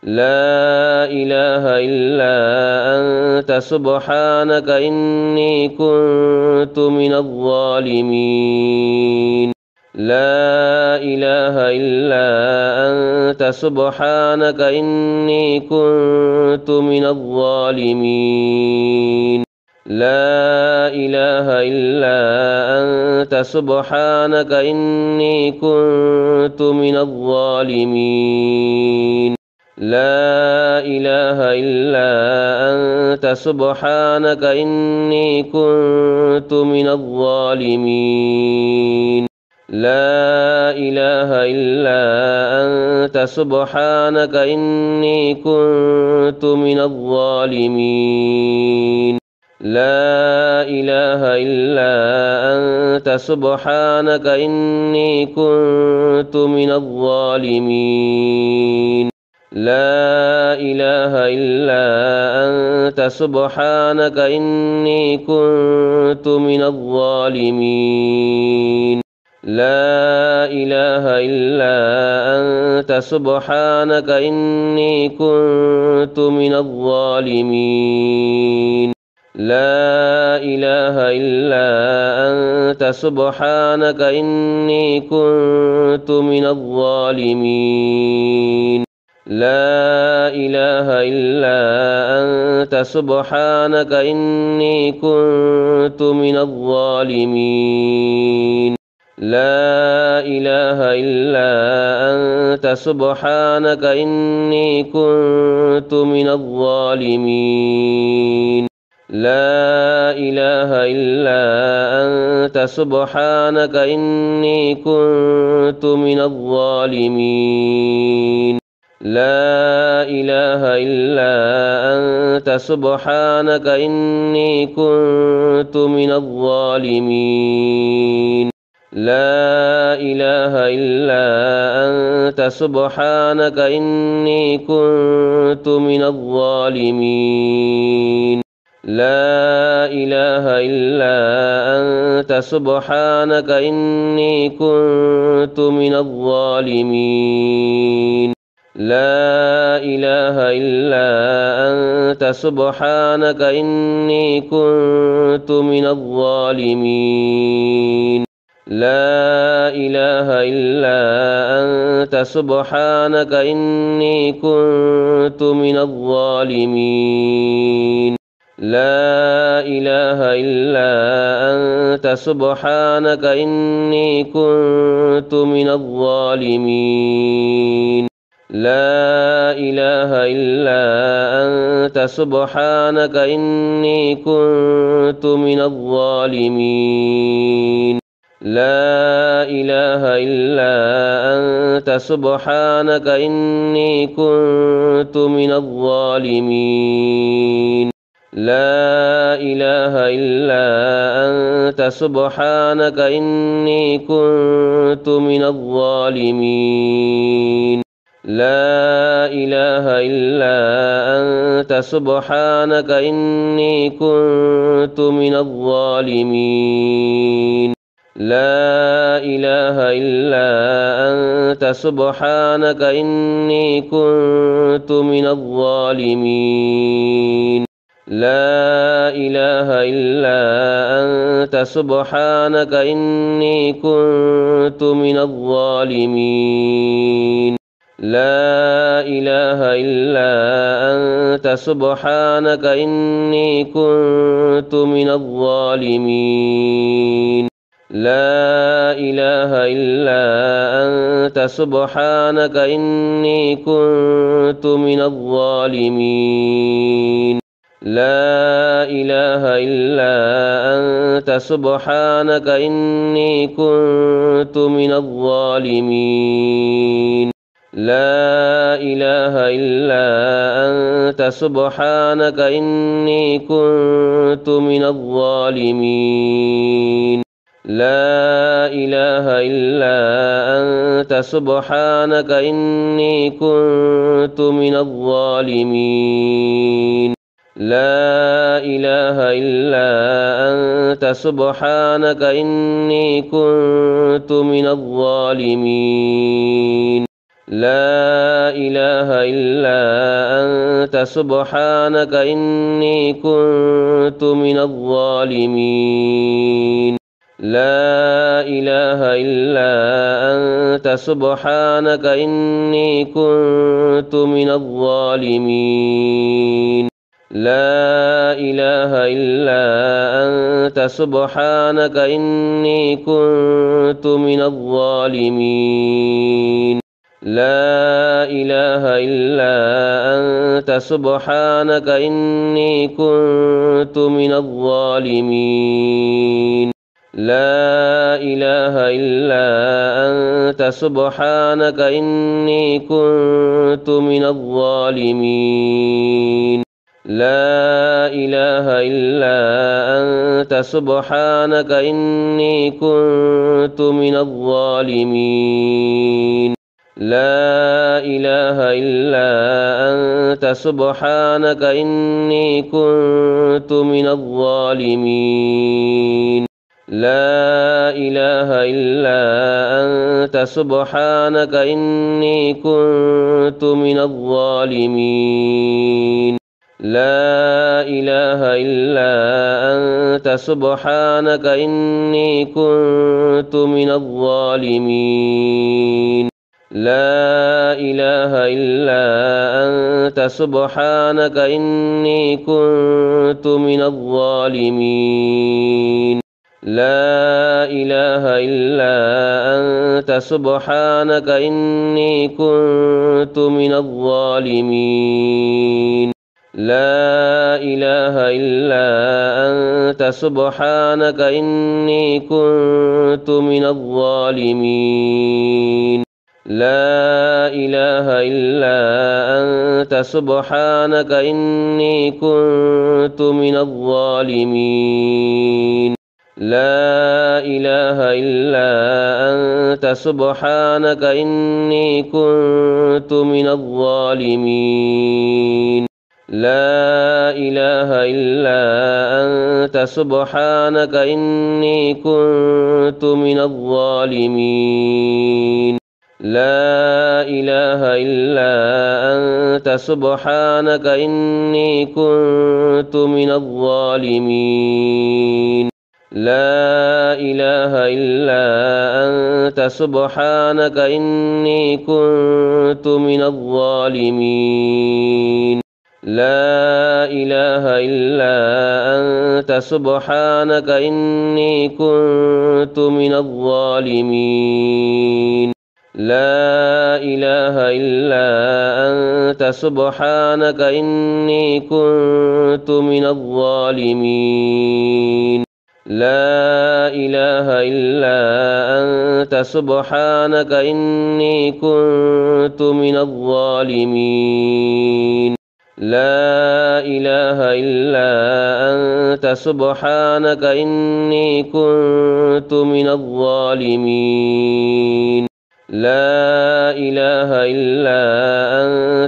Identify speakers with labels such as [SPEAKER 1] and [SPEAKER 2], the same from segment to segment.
[SPEAKER 1] لا إله إلا أنت سبحانك إني كنت من الظالمين. لا إله إلا أنت سبحانك إني كنت من الظالمين. لا إله إلا أنت سبحانك إني كنت من الظالمين. لا إله إلا أنت سبحانك إني كنت من الظالمين. لا إله إلا أنت سبحانك إني كنت من الظالمين. لا إله إلا أنت سبحانك إني كنت من الظالمين. لا إله إلا أنت سبحانك إني كنت من الظالمين. لا إله إلا أنت سبحانك إني كنت من الظالمين. لا إله إلا أنت سبحانك إني كنت من الظالمين. لا إله إلا أنت سبحانك إني كنت من الظالمين. لا إله إلا أنت سبحانك إني كنت من الظالمين. لا إله إلا أنت سبحانك إني كنت من الظالمين. لا إله إلا أنت سبحانك إني كنت من الظالمين. لا إله إلا أنت سبحانك إني كنت من الظالمين. لا إله إلا أنت سبحانك إني كنت من الظالمين. لا إله إلا أنت سبحانك إني كنت من الظالمين. لا إله إلا أنت سبحانك إني كنت من الظالمين. لا إله إلا أنت سبحانك إني كنت من الظالمين. لا إله إلا أنت سبحانك إني كنت من الظالمين. لا إله إلا أنت سبحانك إني كنت من الظالمين. لا إله إلا أنت سبحانك إني كنت من الظالمين. لا إله إلا أنت سبحانك إني كنت من الظالمين. لا إله إلا أنت سبحانك إني كنت من الظالمين. لا إله إلا أنت سبحانك إني كنت من الظالمين. لا إله إلا أنت سبحانك إني كنت من الظالمين. لا إله إلا أنت سبحانك إني كنت من الظالمين. لا إله إلا أنت سبحانك إني كنت من الظالمين. لا إله إلا أنت سبحانك إني كنت من الظالمين. لا إله إلا أنت سبحانك إني كنت من الظالمين. لا إله إلا أنت سبحانك إني كنت من الظالمين. لا إله إلا أنت سبحانك إني كنت من الظالمين لا إله إلا أنت سبحانك إني كنت من الظالمين لا إله إلا أنت سبحانك إني كنت من الظالمين لا إله إلا أنت سبحانك إني كنت من الظالمين لا إله إلا أنت سبحانك إني كنت من الظالمين لا إله إلا أنت سبحانك إني كنت من الظالمين لا إله إلا أنت سبحانك إني كنت من الظالمين لا إله إلا أنت سبحانك إني كنت من الظالمين لا إله إلا أنت سبحانك إني كنت من الظالمين لا إله إلا أنت سبحانك إني كنت من الظالمين لا إله إلا أنت سبحانك إني كنت من الظالمين لا إله إلا أنت سبحانك إني كنت من الظالمين لا إله إلا أنت سبحانك إني كنت من الظالمين لا إله إلا أنت سبحانك إني كنت من الظالمين لا إله إلا أنت سبحانك إني كنت من الظالمين لا إله إلا أنت سبحانك إني كنت من الظالمين لا إله إلا أنت سبحانك إني كنت من الظالمين لا إله إلا أنت سبحانك إني كنت من الظالمين لا إله إلا أنت سبحانك إني كنت من الظالمين لا إله إلا أنت سبحانك إني كنت من الظالمين لا إله إلا أنت سبحانك إني كنت من الظالمين لا إله إلا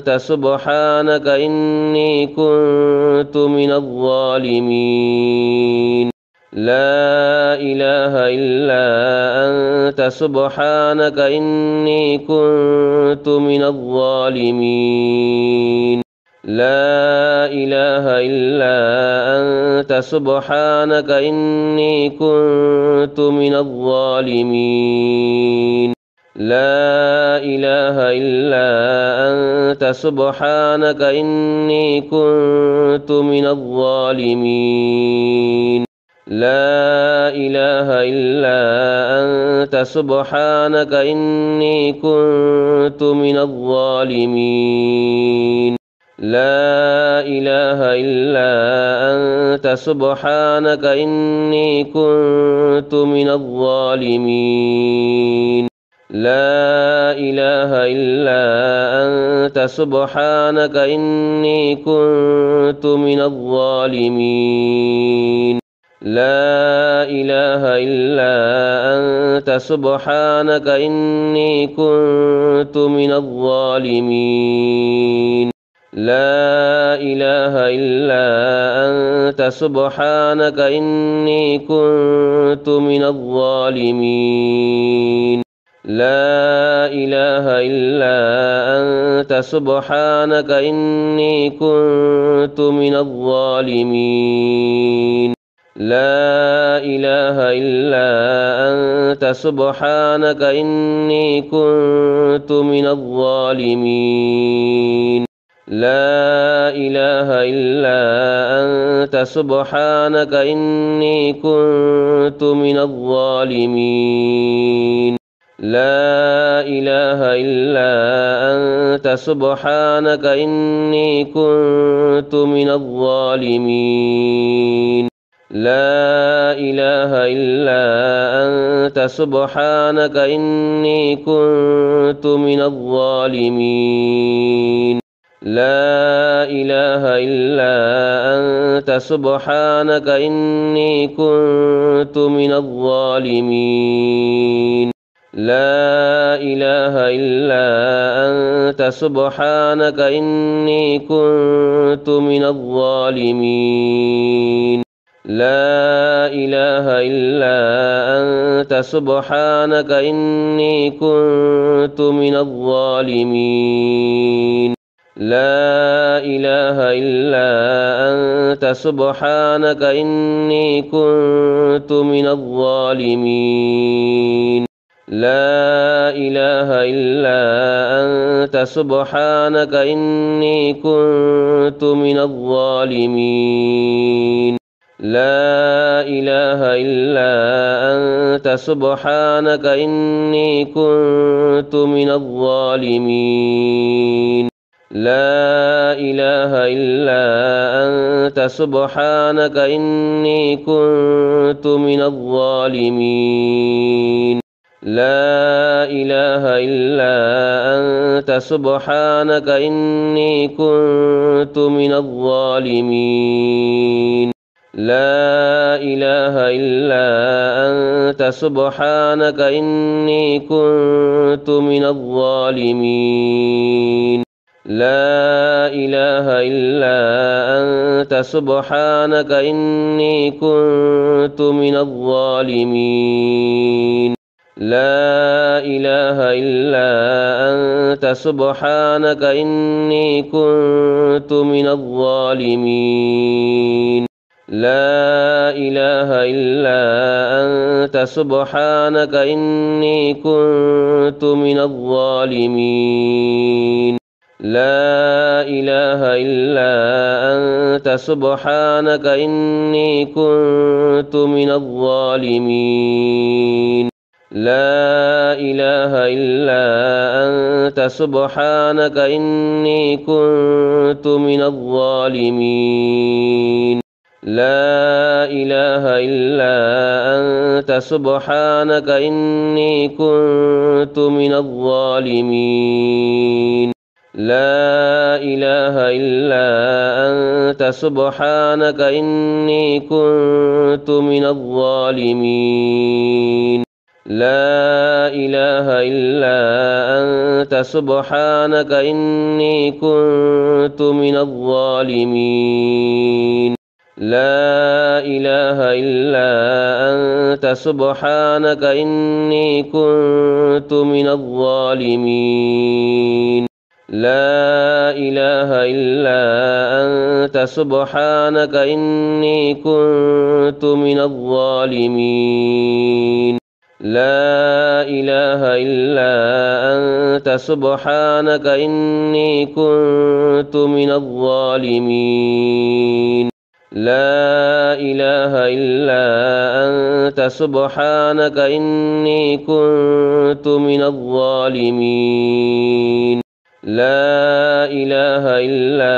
[SPEAKER 1] أنت سبحانك إني كنت من الظالمين لا إله إلا أنت سبحانك إني كنت من الظالمين لا إله إلا أنت سبحانك إني كنت من الظالمين لا إله إلا أنت سبحانك إني كنت من الظالمين لا إله إلا أنت سبحانك إني كنت من الظالمين لا إله إلا أنت سبحانك إني كنت من الظالمين لا إله إلا أنت سبحانك إني كنت من الظالمين لا إله إلا أنت سبحانك إني كنت من الظالمين لا إله إلا أنت سبحانك إني كنت من الظالمين لا إله إلا أنت سبحانك إني كنت من الظالمين لا إله إلا أنت سبحانك إني كنت من الظالمين لا إله إلا أنت سبحانك إني كنت من الظالمين لا إله إلا أنت سبحانك إني كنت من الظالمين لا إله إلا أنت سبحانك إني كنت من الظالمين لا إله إلا أنت سبحانك إني كنت من الظالمين لا إله إلا أنت سبحانك إني كنت من الظالمين لا إله إلا أنت سبحانك إني كنت من الظالمين لا إله إلا أنت سبحانك إني كنت من الظالمين لا إله إلا أنت سبحانك إني كنت من الظالمين لا إله إلا أنت سبحانك إني كنت من الظالمين لا إله إلا أنت سبحانك إني كنت من الظالمين لا إله إلا أنت سبحانك إني كنت من الظالمين لا إله إلا أنت سبحانك إني كنت من الظالمين لا إله إلا أنت سبحانك إني كنت من الظالمين لا إله إلا أنت سبحانك إني كنت من الظالمين لا إله إلا أنت سبحانك إني كنت من الظالمين لا إله إلا أنت سبحانك إني كنت من الظالمين لا إله إلا أنت سبحانك إني كنت من الظالمين لا إله إلا أنت سبحانك إني كنت من الظالمين لا إله إلا أنت سبحانك إني كنت من الظالمين لا إله إلا أنت سبحانك إني كنت من الظالمين لا إله إلا أنت سبحانك إني كنت من الظالمين لا إله إلا أنت سبحانك إني كنت من الظالمين لا إله إلا أنت سبحانك إني كنت من الظالمين لا إله إلا أنت سبحانك إني كنت من الظالمين لا إله إلا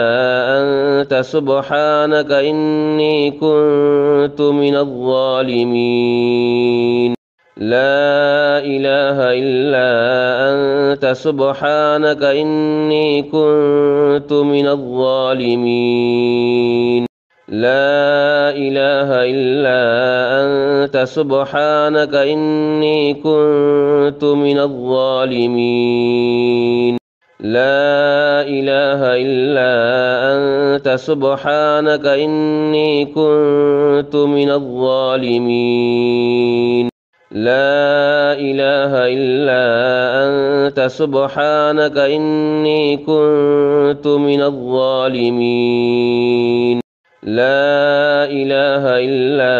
[SPEAKER 1] أنت سبحانك إني كنت من الظالمين لا إله إلا أنت سبحانك إني كنت من الظالمين لا إله إلا أنت سبحانك إني كنت من الظالمين لا إله إلا أنت سبحانك إني كنت من الظالمين لا إله إلا أنت سبحانك إني كنت من الظالمين. لا إله إلا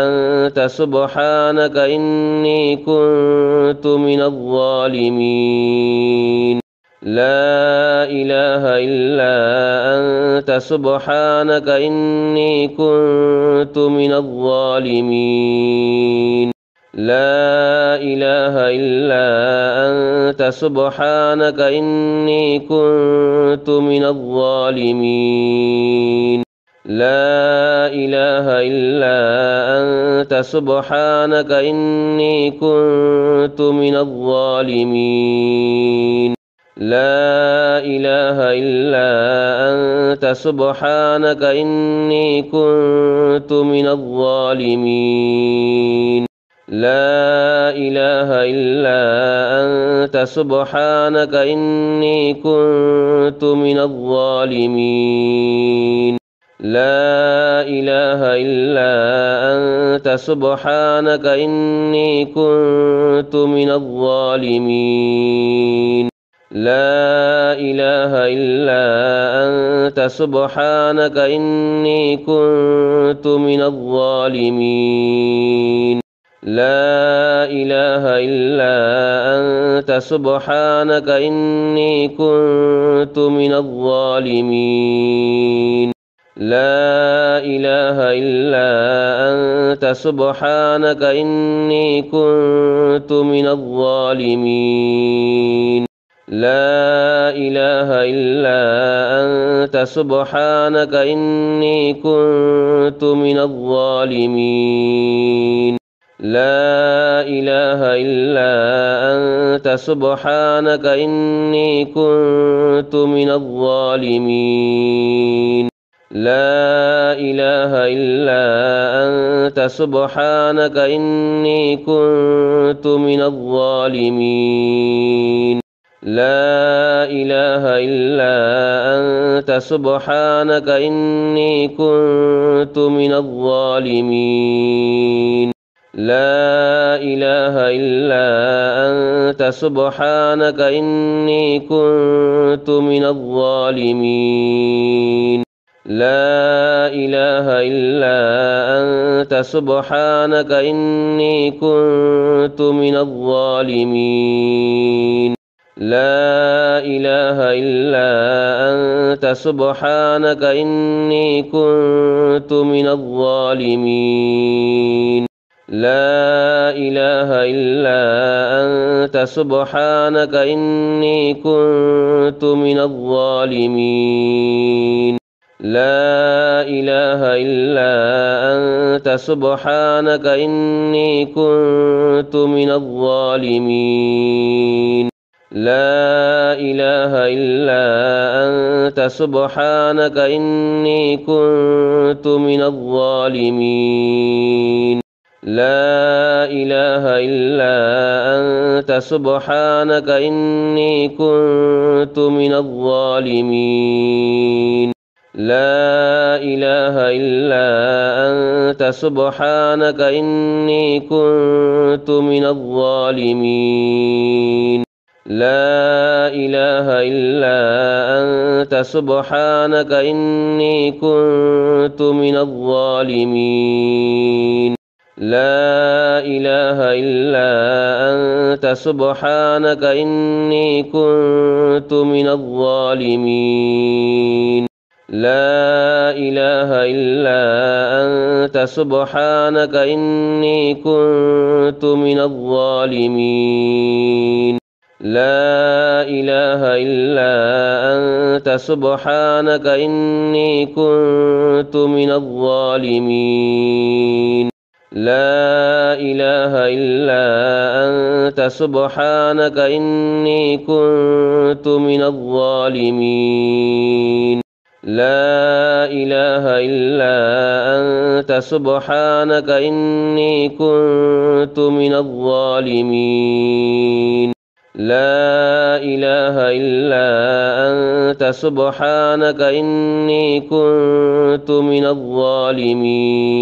[SPEAKER 1] أنت سبحانك إني كنت من الظالمين. لا إله إلا أنت سبحانك إني كنت من الظالمين. لا إله إلا أنت سبحانك إني كنت من الظالمين. لا إله إلا أنت سبحانك إني كنت من الظالمين. لا إله إلا أنت سبحانك إني كنت من الظالمين. لا إله إلا أنت سبحانك إني كنت من الظالمين. لا إله إلا أنت سبحانك إني كنت من الظالمين. لا إله إلا أنت سبحانك إني كنت من الظالمين. لا إله إلا أنت سبحانك إني كنت من الظالمين. لا إله إلا أنت سبحانك إني كنت من الظالمين. لا إله إلا أنت سبحانك إني كنت من الظالمين. لا إله إلا أنت سبحانك إني كنت من الظالمين. لا إله إلا أنت سبحانك إني كنت من الظالمين. لا إله إلا أنت سبحانك إني كنت من الظالمين. لا إله إلا أنت سبحانك إني كنت من الظالمين. لا إله إلا أنت سبحانك إني كنت من الظالمين. لا إله إلا أنت سبحانك إني كنت من الظالمين. لا إله إلا أنت سبحانك إني كنت من الظالمين. لا إله إلا أنت سبحانك إني كنت من الظالمين. لا إله إلا أنت سبحانك إني كنت من الظالمين. لا إله إلا أنت سبحانك إني كنت من الظالمين. لا إله إلا أنت سبحانك إني كنت من الظالمين. لا إله إلا أنت سبحانك إني كنت من الظالمين. لا إله إلا أنت سبحانك إني كنت من الظالمين. لا إله إلا أنت سبحانك إني كنت من الظالمين. لا إله إلا أنت سبحانك إني كنت من الظالمين. لا إله إلا أنت سبحانك إني كنت من الظالمين. لا إله إلا أنت سبحانك إني كنت من الظالمين. لا إله إلا أنت سبحانك إني كنت من الظالمين.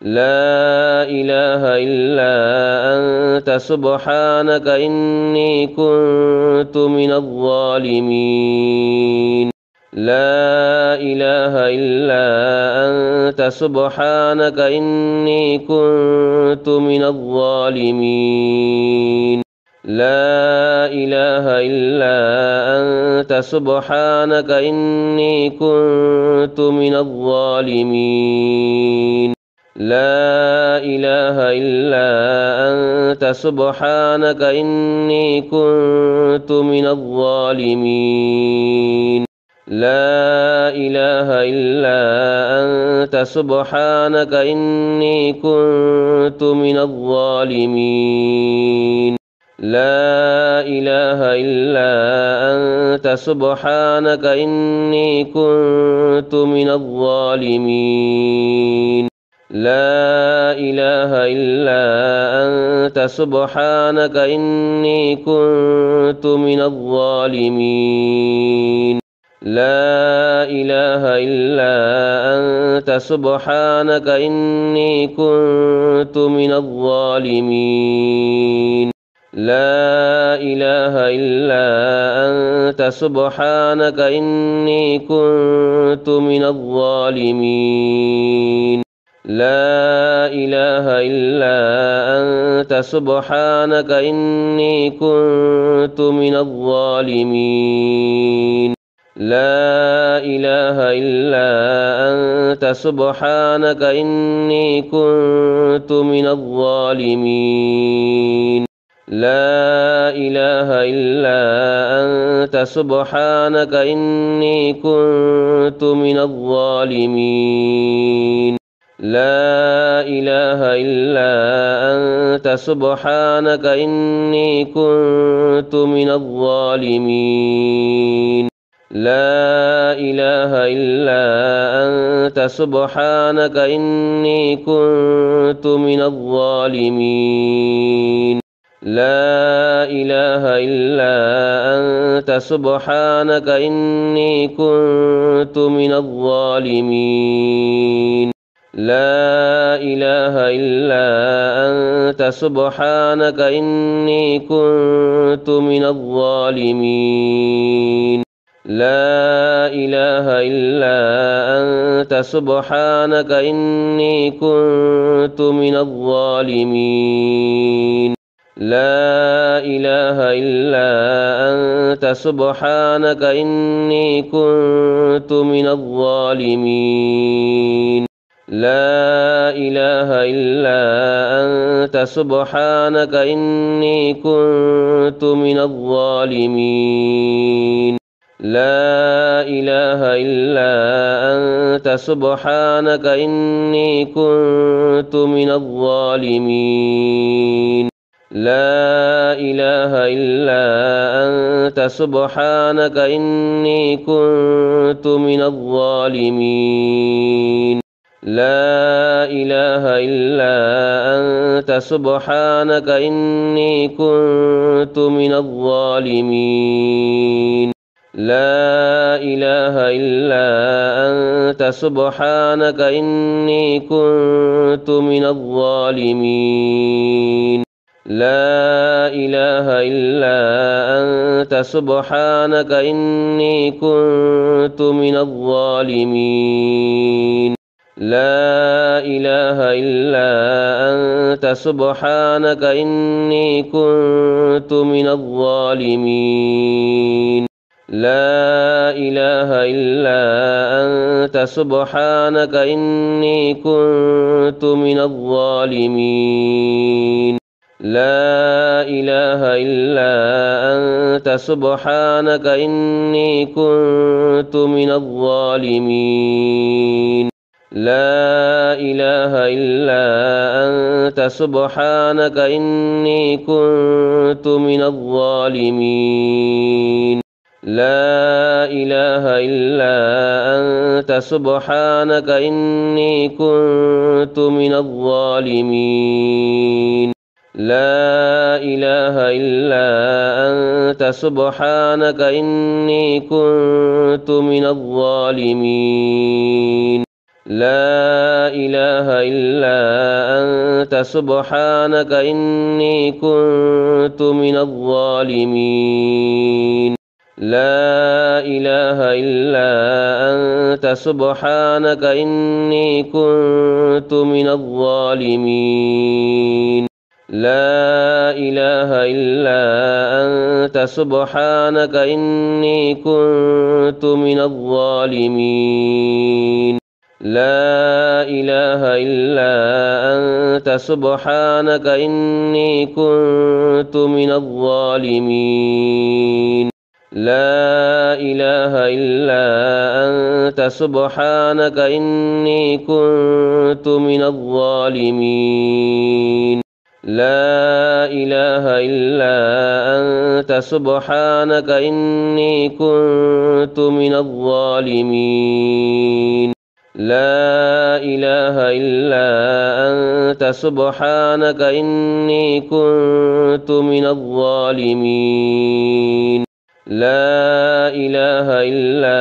[SPEAKER 1] لا إله إلا أنت سبحانك إني كنت من الظالمين لا إله إلا أنت سبحانك إني كنت من الظالمين لا إله إلا أنت سبحانك إني كنت من الظالمين لا إله إلا أنت سبحانك إني كنت من الظالمين لا إله إلا أنت سبحانك إني كنت من الظالمين لا إله إلا أنت سبحانك إني كنت من الظالمين لا إله إلا أنت سبحانك إني كنت من الظالمين لا إله إلا أنت سبحانك إني كنت من الظالمين لا إله إلا أنت سبحانك إني كنت من الظالمين لا إله إلا أنت سبحانك إني كنت من الظالمين لا إله إلا أنت سبحانك إني كنت من الظالمين لا إله إلا أنت سبحانك إني كنت من الظالمين لا إله إلا أنت سبحانك إني كنت من الظالمين لا إله إلا أنت سبحانك إني كنت من الظالمين لا إله إلا أنت سبحانك إني كنت من الظالمين لا إله إلا أنت سبحانك إني كنت من الظالمين لا إله إلا أنت سبحانك إني كنت من الظالمين لا إله إلا أنت سبحانك إني كنت من الظالمين لا إله إلا أنت سبحانك إني كنت من الظالمين لا إله إلا أنت سبحانك إني كنت من الظالمين لا إله إلا أنت سبحانك إني كنت من الظالمين لا إله إلا أنت سبحانك إني كنت من الظالمين لا إله إلا أنت سبحانك إني كنت من الظالمين لا إله إلا أنت سبحانك إني كنت من الظالمين لا إله إلا أنت سبحانك إني كنت من الظالمين لا إله إلا أنت سبحانك إني كنت من الظالمين لا إله إلا أنت سبحانك إني كنت من الظالمين لا إله إلا أنت سبحانك إني كنت من الظالمين لا إله إلا أنت سبحانك إني كنت من الظالمين لا إله إلا أنت سبحانك إني كنت من الظالمين لا إله إلا أنت سبحانك إني كنت من الظالمين لا إله إلا أنت سبحانك إني كنت من الظالمين لا إله إلا أنت سبحانك إني كنت من الظالمين لا إله إلا أنت سبحانك إني كنت من الظالمين لا إله إلا أنت سبحانك إني كنت من الظالمين لا إله إلا أنت سبحانك إني كنت من الظالمين لا إله إلا أنت سبحانك إني كنت من الظالمين لا إله إلا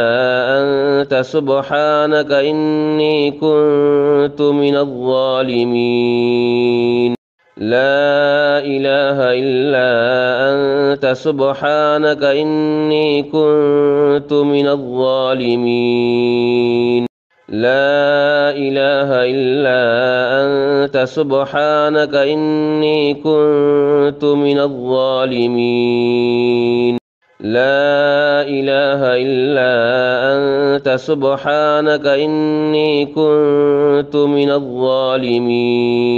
[SPEAKER 1] أنت سبحانك إني كنت من الظالمين لا إله إلا أنت سبحانك إني كنت من الظالمين لا إله إلا أنت سبحانك إني كنت من الظالمين لا إله إلا أنت سبحانك إني كنت من الظالمين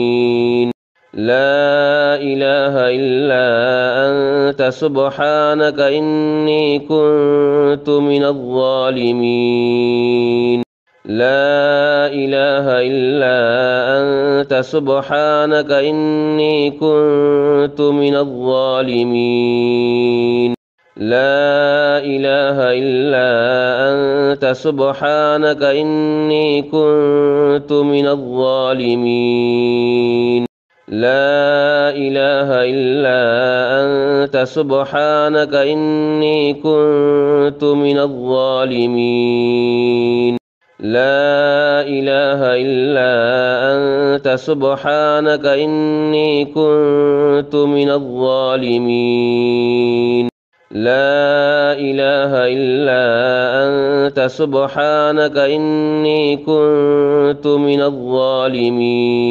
[SPEAKER 1] لا إله إلا أنت سبحانك إني كنت من الظالمين لا إله إلا أنت سبحانك إني كنت من الظالمين لا إله إلا أنت سبحانك إني كنت من الظالمين لا إله إلا أنت سبحانك إني كنت من الظالمين لا إله إلا أنت سبحانك إني كنت من الظالمين لا إله إلا أنت سبحانك إني كنت من الظالمين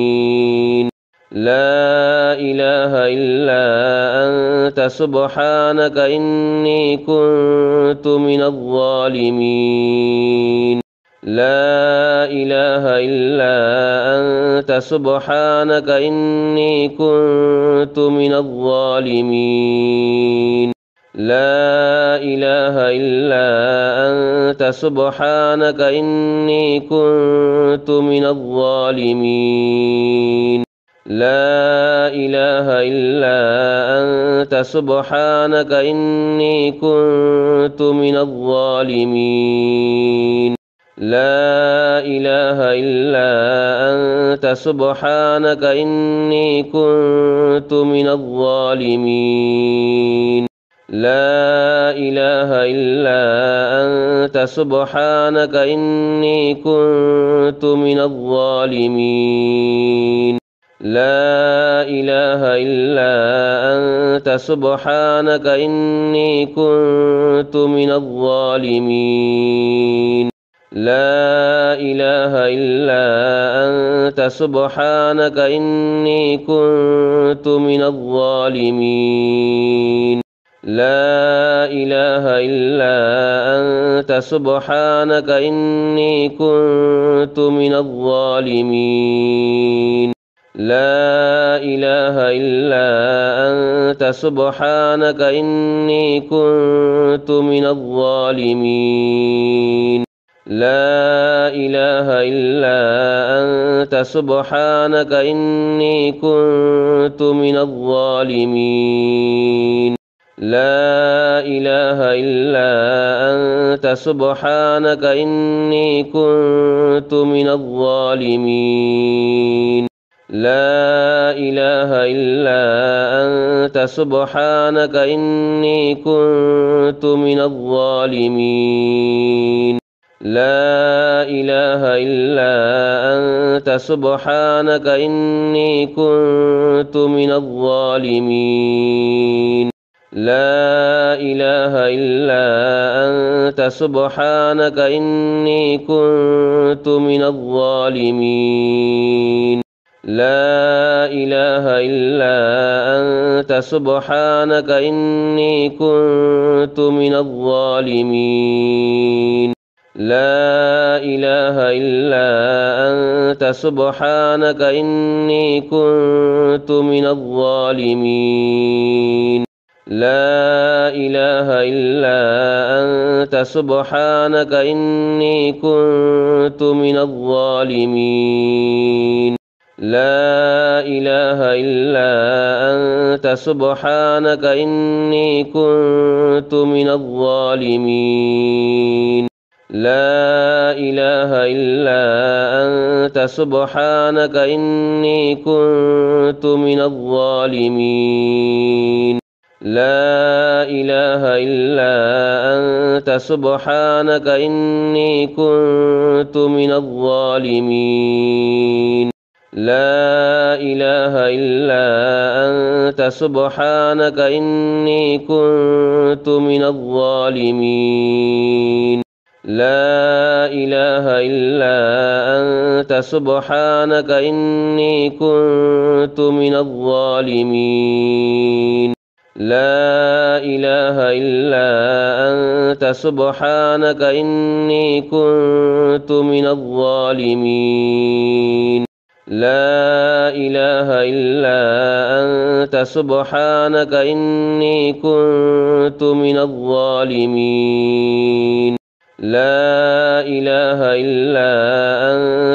[SPEAKER 1] لا إله إلا أنت سبحانك إني كنت من الظالمين لا إله إلا أنت سبحانك إني كنت من الظالمين لا إله إلا أنت سبحانك إني كنت من الظالمين لا إله إلا أنت سبحانك إني كنت من الظالمين لا إله إلا أنت سبحانك إني كنت من الظالمين لا إله إلا أنت سبحانك إني كنت من الظالمين لا إله إلا أنت سبحانك إني كنت من الظالمين لا إله إلا أنت سبحانك إني كنت من الظالمين لا إله إلا أنت سبحانك إني كنت من الظالمين لا إله إلا أنت سبحانك إني كنت من الظالمين لا إله إلا أنت سبحانك إني كنت من الظالمين لا إله إلا أنت سبحانك إني كنت من الظالمين لا إله إلا أنت سبحانك إني كنت من الظالمين لا إله إلا أنت سبحانك إني كنت من الظالمين لا إله إلا أنت سبحانك إني كنت من الظالمين لا إله إلا أنت سبحانك إني كنت من الظالمين لا إله إلا أنت سبحانك إني كنت من الظالمين لا إله إلا أنت سبحانك إني كنت من الظالمين لا إله إلا أنت سبحانك إني كنت من الظالمين لا إله إلا أنت سبحانك إني كنت من الظالمين لا إله إلا أنت سبحانك إني كنت من الظالمين لا إله إلا أنت سبحانك إني كنت من الظالمين لا إله إلا أنت سبحانك إني كنت من الظالمين لا إله إلا أنت سبحانك إني كنت من الظالمين لا إله إلا أنت سبحانك إني كنت من الظالمين لا إله إلا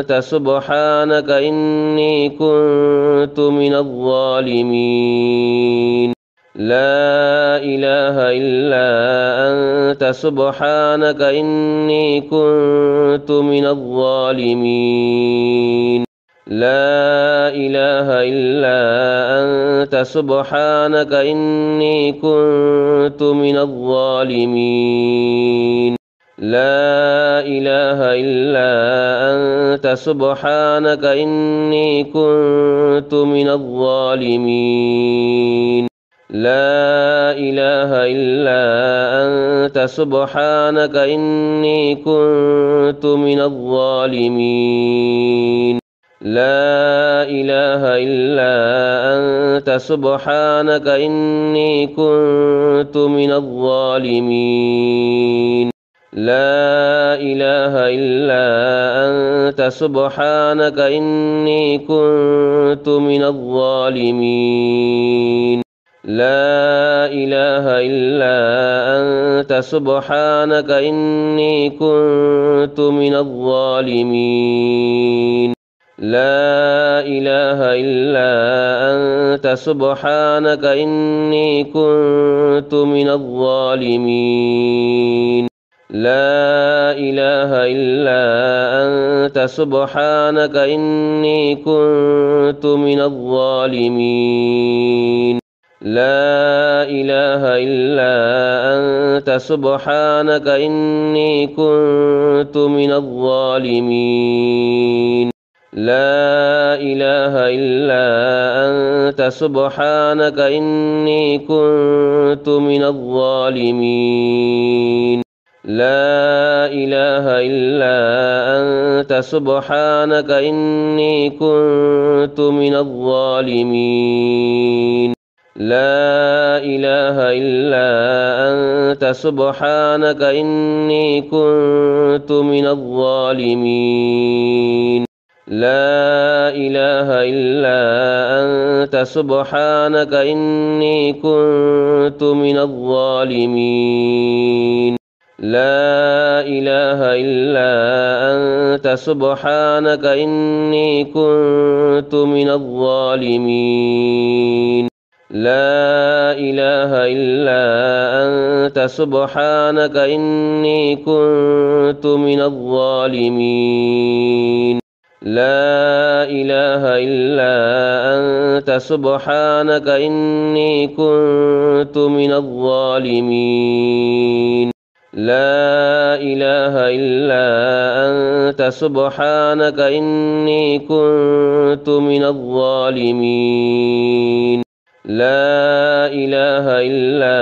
[SPEAKER 1] أنت سبحانك إني كنت من الظالمين لا إله إلا أنت سبحانك إني كنت من الظالمين لا إله إلا أنت سبحانك إني كنت من الظالمين لا إله إلا أنت سبحانك إني كنت من الظالمين لا إله إلا أنت سبحانك إني كنت من الظالمين لا إله إلا أنت سبحانك إني كنت من الظالمين لا إله إلا أنت سبحانك إني كنت من الظالمين لا إله إلا أنت سبحانك إني كنت من الظالمين لا إله إلا أنت سبحانك إني كنت من الظالمين لا إله إلا أنت سبحانك إني كنت من الظالمين لا إله إلا أنت سبحانك إني كنت من الظالمين لا إله إلا أنت سبحانك إني كنت من الظالمين لا إله إلا أنت سبحانك إني كنت من الظالمين لا إله إلا أنت سبحانك إني كنت من الظالمين لا إله إلا أنت سبحانك إني كنت من الظالمين لا إله إلا أنت سبحانك إني كنت من الظالمين لا إله إلا أنت سبحانك إني كنت من الظالمين لا إله إلا أنت سبحانك إني كنت من الظالمين لا إله إلا أنت سبحانك إني كنت من الظالمين لا إله إلا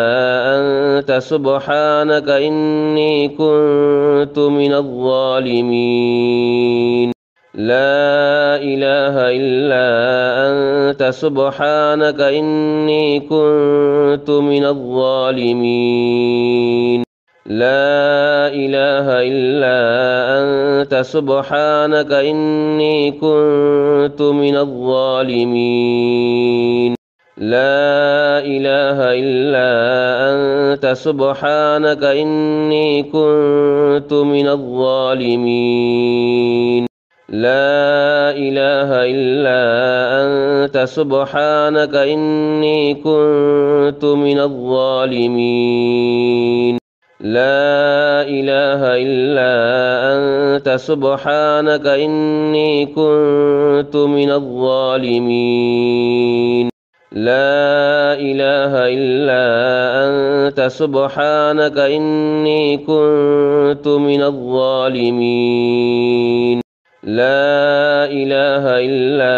[SPEAKER 1] أنت سبحانك إني كنت من الظالمين لا إله إلا أنت سبحانك إني كنت من الظالمين لا إله إلا أنت سبحانك إني كنت من الظالمين لا إله إلا أنت سبحانك إني كنت من الظالمين لا إله إلا أنت سبحانك إني كنت من الظالمين لا إله إلا أنت سبحانك إني كنت من الظالمين لا إله إلا أنت سبحانك إني كنت من الظالمين لا إله إلا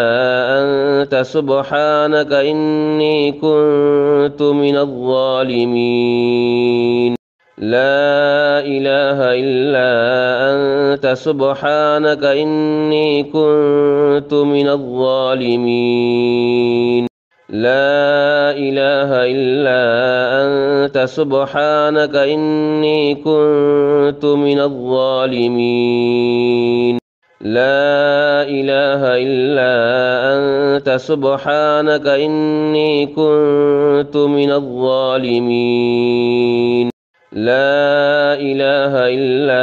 [SPEAKER 1] أنت سبحانك إني كنت من الظالمين لا إله إلا أنت سبحانك إني كنت من الظالمين لا إله إلا أنت سبحانك إني كنت من الظالمين لا إله إلا أنت سبحانك إني كنت من الظالمين لا إله إلا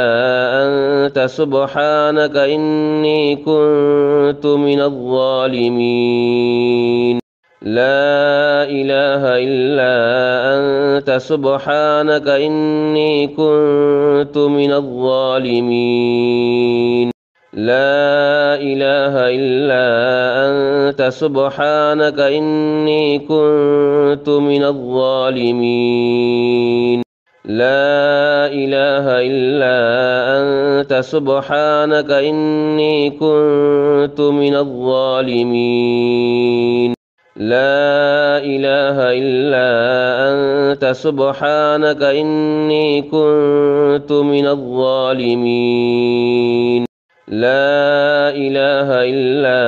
[SPEAKER 1] أنت سبحانك إني كنت من الظالمين لا إله إلا أنت سبحانك إني كنت من الظالمين لا إله إلا أنت سبحانك إني كنت من الظالمين لا إله إلا أنت سبحانك إني كنت من الظالمين لا إله إلا أنت سبحانك إني كنت من الظالمين لا إله إلا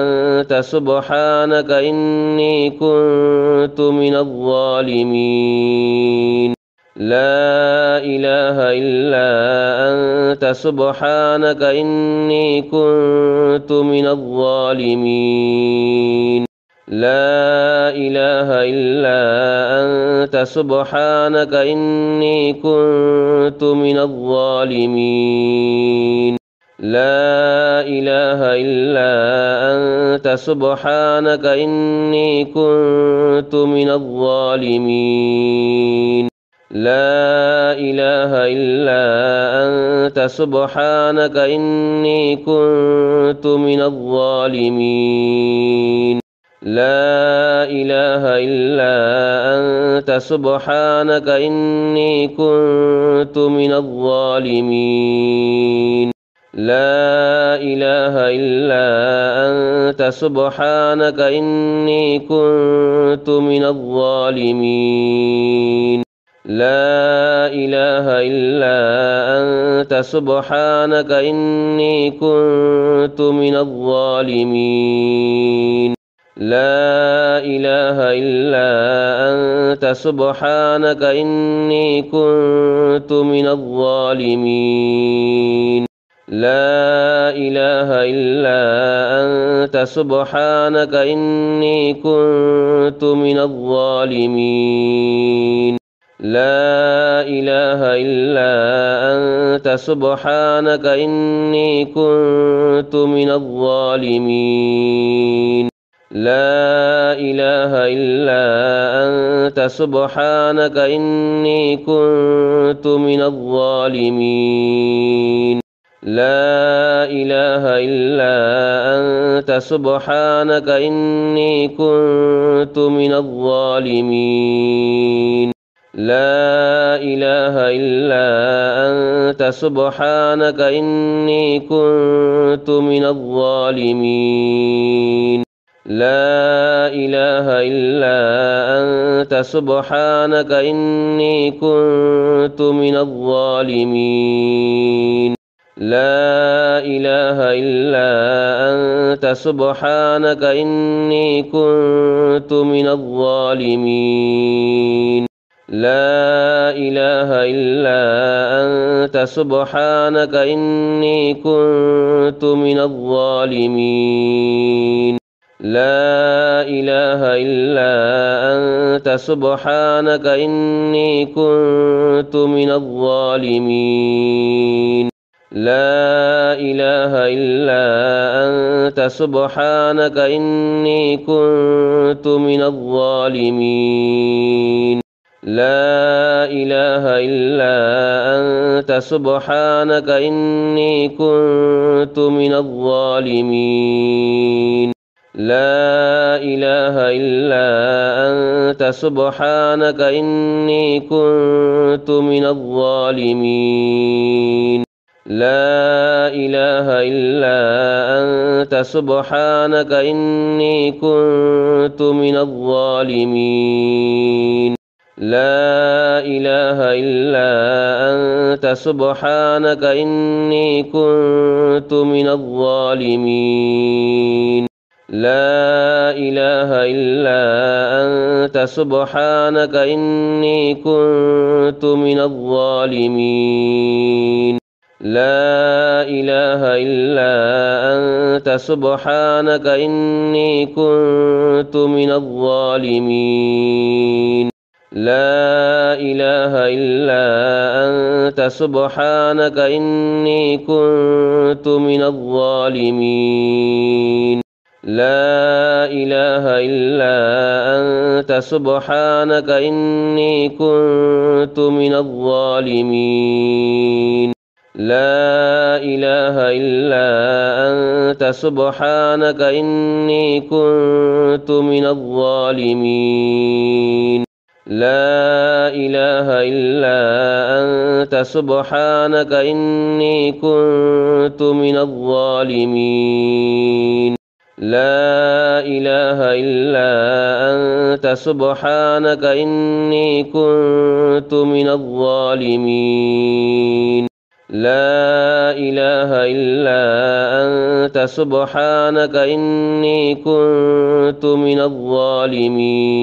[SPEAKER 1] أنت سبحانك إني كنت من الظالمين لا إله إلا أنت سبحانك إني كنت من الظالمين لا إله إلا أنت سبحانك إني كنت من الظالمين لا إله إلا أنت سبحانك إني كنت من الظالمين لا إله إلا أنت سبحانك إني كنت من الظالمين لا إله إلا أنت سبحانك إني كنت من الظالمين لا إله إلا أنت سبحانك إني كنت من الظالمين لا إله إلا أنت سبحانك إني كنت من الظالمين لا إله إلا أنت سبحانك إني كنت من الظالمين لا إله إلا أنت سبحانك إني كنت من الظالمين لا إله إلا أنت سبحانك إني كنت من الظالمين لا إله إلا أنت سبحانك إني كنت من الظالمين لا إله إلا أنت سبحانك إني كنت من الظالمين لا إله إلا أنت أنت سبحانك إني كنت من الظالمين لا إله إلا أنت سبحانك إني كنت من الظالمين لا إله إلا أنت سبحانك إني كنت من الظالمين لا إله إلا أنت سبحانك إني كنت من الظالمين لا إله إلا أنت سبحانك إني كنت من الظالمين لا إله إلا أنت سبحانك إني كنت من الظالمين لا إله إلا أنت سبحانك إني كنت من الظالمين لا إله إلا أنت سبحانك إني كنت من الظالمين لا إله إلا أنت سبحانك إني كنت من الظالمين لا إله إلا أنت سبحانك إني كنت من الظالمين لا إله إلا أنت سبحانك إني كنت من الظالمين لا إله إلا أنت سبحانك إني كنت من الظالمين لا إله إلا أنت سبحانك إني كنت من الظالمين لا إله إلا أنت سبحانك إني كنت من الظالمين لا إله إلا أنت سبحانك إني كنت من الظالمين لا إله إلا أنت سبحانك إني كنت من الظالمين لا إله إلا أنت سبحانك إني كنت من الظالمين لا إله إلا أنت سبحانك إني كنت من الظالمين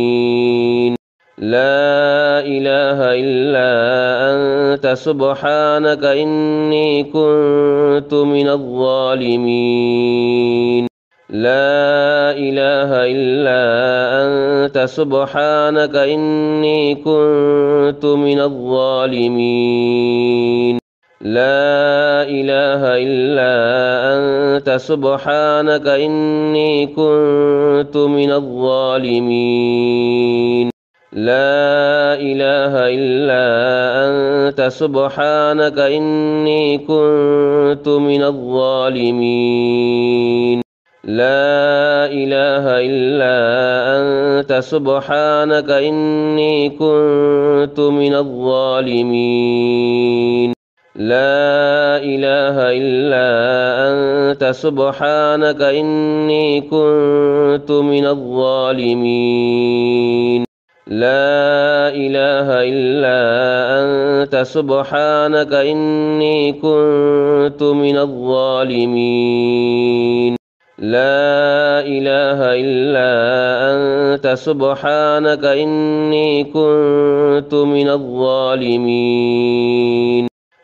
[SPEAKER 1] لا إله إلا أنت سبحانك إني كنت من الظالمين لا إله إلا أنت سبحانك إني كنت من الظالمين لا إله إلا أنت سبحانك إني كنت من الظالمين لا إله إلا أنت سبحانك إني كنت من الظالمين لا إله إلا أنت سبحانك إني كنت من الظالمين لا إله إلا أنت سبحانك إني كنت من الظالمين لا إله إلا أنت سبحانك إني كنت من الظالمين لا إله إلا أنت سبحانك إني كنت من الظالمين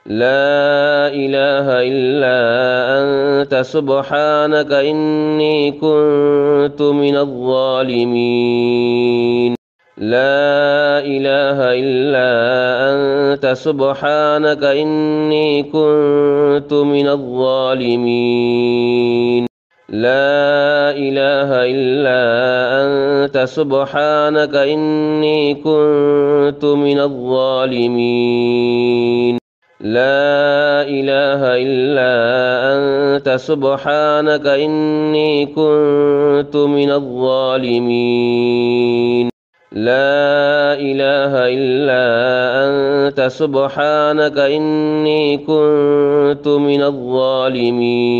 [SPEAKER 1] لا إله إلا أنت سبحانك إني كنت من الظالمين لا إله إلا أنت سبحانك إني كنت من الظالمين لا إله إلا أنت سبحانك إني كنت من الظالمين لا إله إلا أنت سبحانك إني كنت من الظالمين لا إله إلا أنت سبحانك إني كنت من الظالمين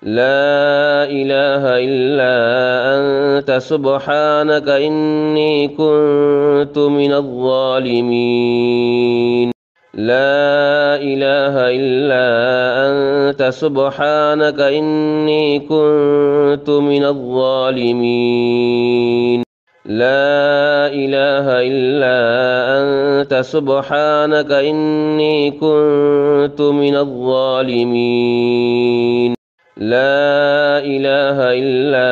[SPEAKER 1] لا إله إلا أنت سبحانك إني كنت من الظالمين لا إله إلا أنت سبحانك إني كنت من الظالمين لا إله إلا أنت سبحانك إني كنت من الظالمين لا إله إلا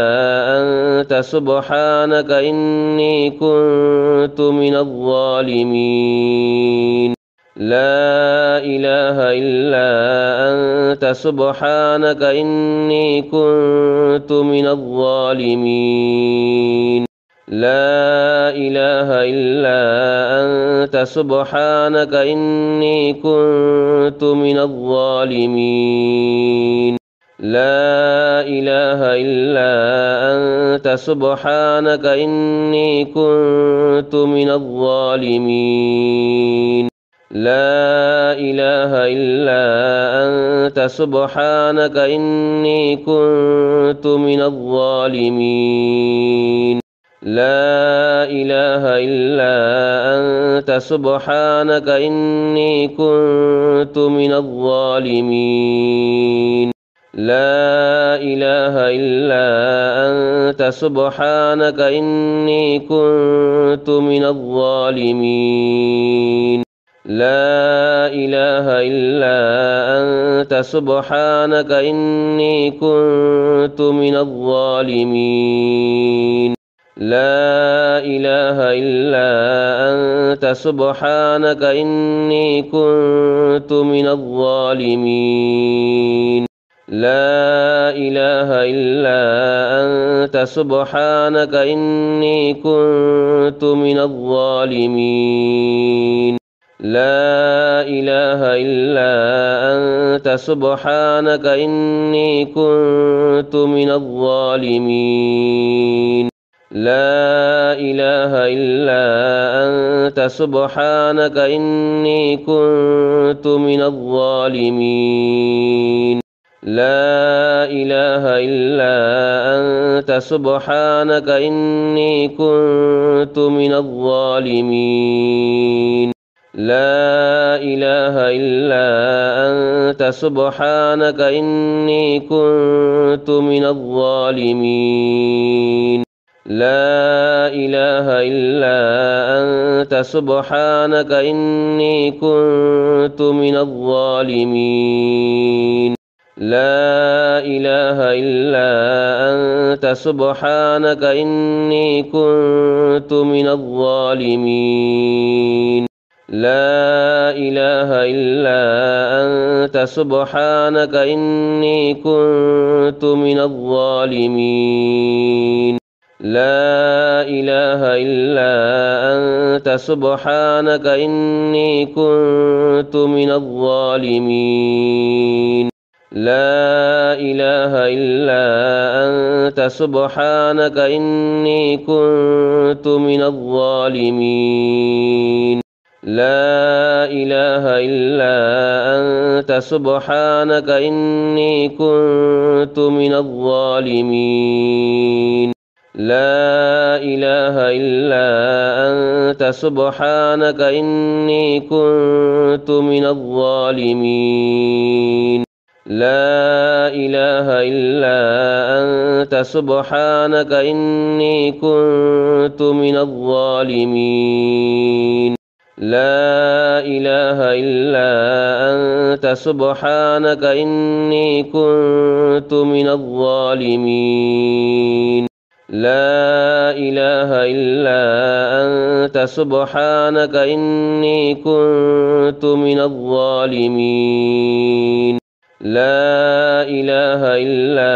[SPEAKER 1] أنت سبحانك إني كنت من الظالمين لا إله إلا أنت سبحانك إني كنت من الظالمين لا إله إلا أنت سبحانك إني كنت من الظالمين لا إله إلا أنت سبحانك إني كنت من الظالمين لا إله إلا أنت سبحانك إني كنت من الظالمين لا إله إلا أنت سبحانك إني كنت من الظالمين لا إله إلا أنت سبحانك إني كنت من الظالمين لا إله إلا أنت سبحانك إني كنت من الظالمين لا إله إلا أنت سبحانك إني كنت من الظالمين لا إله إلا أنت سبحانك إني كنت من الظالمين لا إله إلا أنت سبحانك إني كنت من الظالمين لا إله إلا أنت سبحانك إني كنت من الظالمين لا إله إلا أنت سبحانك إني كنت من الظالمين لا إله إلا أنت سبحانك إني كنت من الظالمين لا إله إلا أنت سبحانك إني كنت من الظالمين لا إله إلا أنت سبحانك إني كنت من الظالمين لا إله إلا أنت سبحانك إني كنت من الظالمين لا إله إلا أنت سبحانك إني كنت من الظالمين لا إله إلا أنت سبحانك إني كنت من الظالمين لا إله إلا أنت سبحانك إني كنت من الظالمين لا إله إلا أنت سبحانك إني كنت من الظالمين لا إله إلا أنت سبحانك إني كنت من الظالمين لا إله إلا أنت سبحانك إني كنت من الظالمين لا إله إلا أنت سبحانك إني كنت من الظالمين لا إله إلا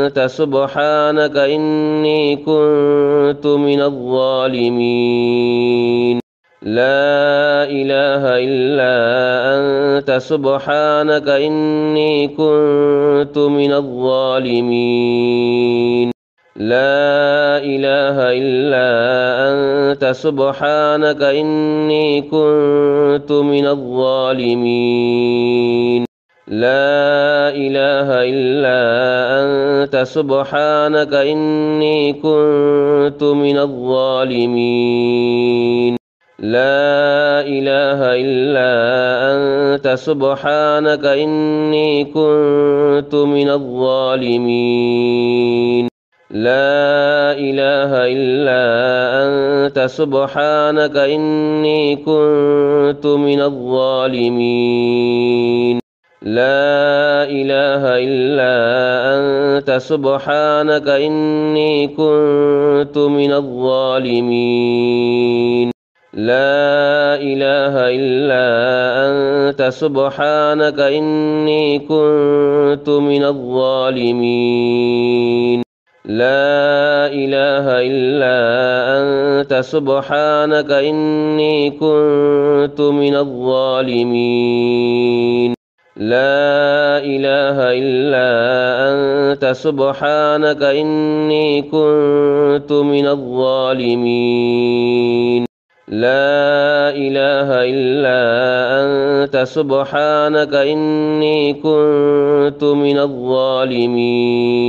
[SPEAKER 1] أنت سبحانك إني كنت من الظالمين لا إله إلا أنت سبحانك إني كنت من الظالمين لا إله إلا أنت سبحانك إني كنت من الظالمين لا إله إلا أنت سبحانك إني كنت من الظالمين لا إله إلا أنت سبحانك إني كنت من الظالمين لا إله إلا أنت سبحانك إني كنت من الظالمين لا إله إلا أنت سبحانك إني كنت من الظالمين لا إله إلا أنت سبحانك إني كنت من الظالمين لا إله إلا أنت سبحانك إني كنت من الظالمين لا إله إلا أنت سبحانك إني كنت من الظالمين لا إله إلا أنت سبحانك إني كنت من الظالمين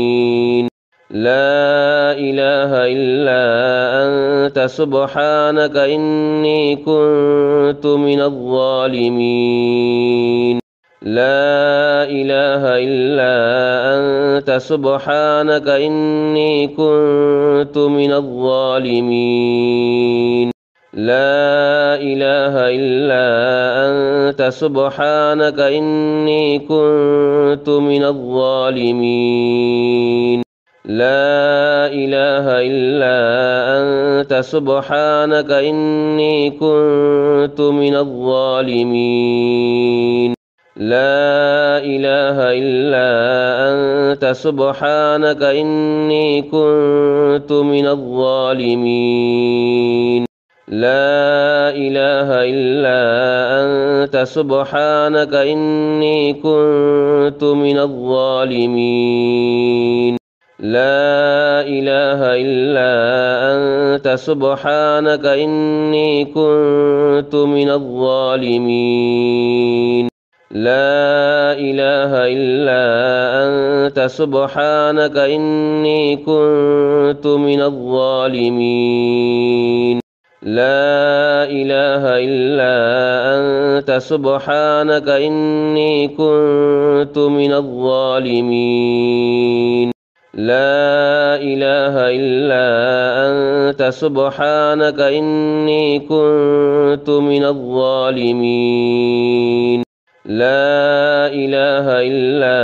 [SPEAKER 1] لا إله إلا أنت سبحانك إني كنت من الظالمين لا إله إلا أنت سبحانك إني كنت من الظالمين لا إله إلا أنت سبحانك إني كنت من الظالمين لا إله إلا أنت سبحانك إني كنت من الظالمين لا إله إلا أنت سبحانك إني كنت من الظالمين لا إله إلا أنت سبحانك إني كنت من الظالمين لا إله إلا أنت سبحانك إني كنت من الظالمين لا إله إلا أنت سبحانك إني كنت من الظالمين لا إله إلا أنت سبحانك إني كنت من الظالمين لا إله إلا أنت سبحانك إني كنت من الظالمين لا إله إلا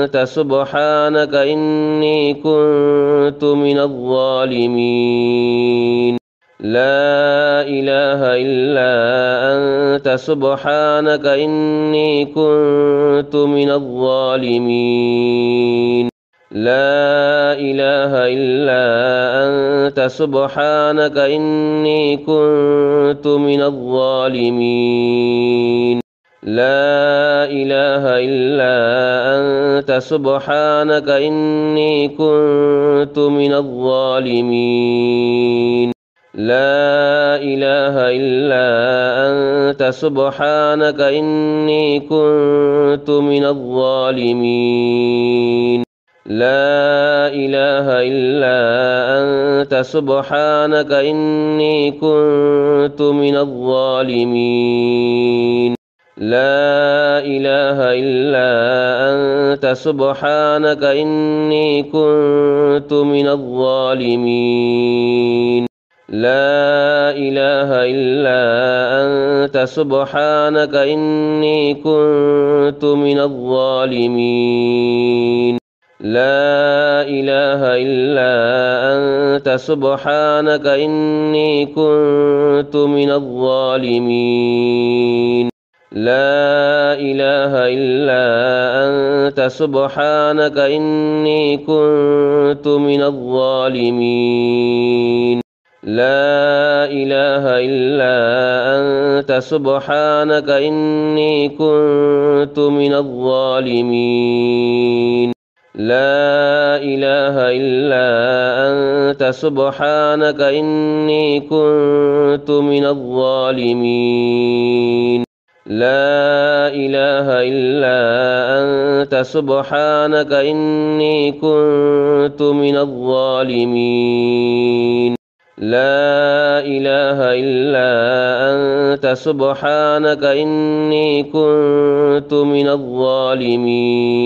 [SPEAKER 1] أنت سبحانك إني كنت من الظالمين لا إله إلا أنت سبحانك إني كنت من الظالمين لا إله إلا أنت سبحانك إني كنت من الظالمين لا إله إلا أنت سبحانك إني كنت من الظالمين لا إله إلا أنت سبحانك إني كنت من الظالمين لا إله إلا أنت سبحانك إني كنت من الظالمين لا إله إلا أنت سبحانك إني كنت من الظالمين لا إله إلا أنت سبحانك إني كنت من الظالمين لا إله إلا أنت سبحانك إني كنت من الظالمين لا إله إلا أنت سبحانك إني كنت من الظالمين لا إله إلا أنت سبحانك إني كنت من الظالمين لا إله إلا أنت سبحانك إني كنت من الظالمين لا إله إلا أنت سبحانك إني كنت من الظالمين لا إله إلا أنت سبحانك إني كنت من الظالمين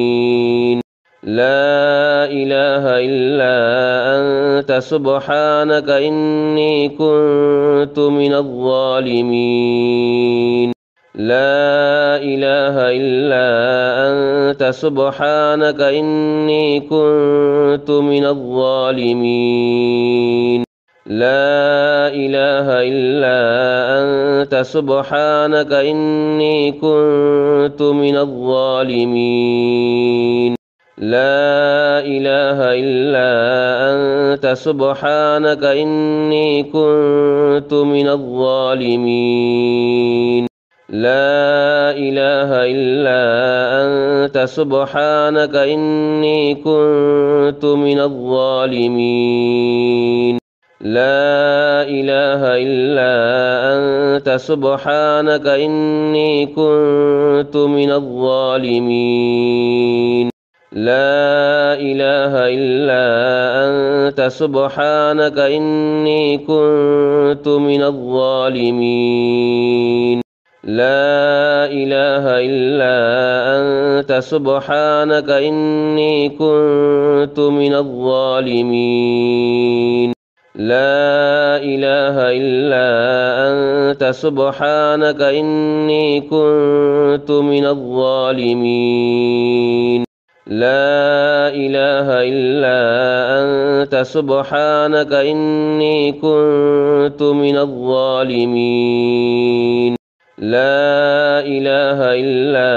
[SPEAKER 1] لا إله إلا أنت سبحانك إني كنت من الظالمين لا إله إلا أنت سبحانك إني كنت من الظالمين لا إله إلا أنت سبحانك إني كنت من الظالمين لا إله إلا أنت سبحانك إني كنت من الظالمين لا إله إلا أنت سبحانك إني كنت من الظالمين لا إله إلا أنت سبحانك إني كنت من الظالمين لا إله إلا أنت سبحانك إني كنت من الظالمين لا إله إلا أنت سبحانك إني كنت من الظالمين لا إله إلا أنت سبحانك إني كنت من الظالمين لا إله إلا أنت سبحانك إني كنت من الظالمين لا إله إلا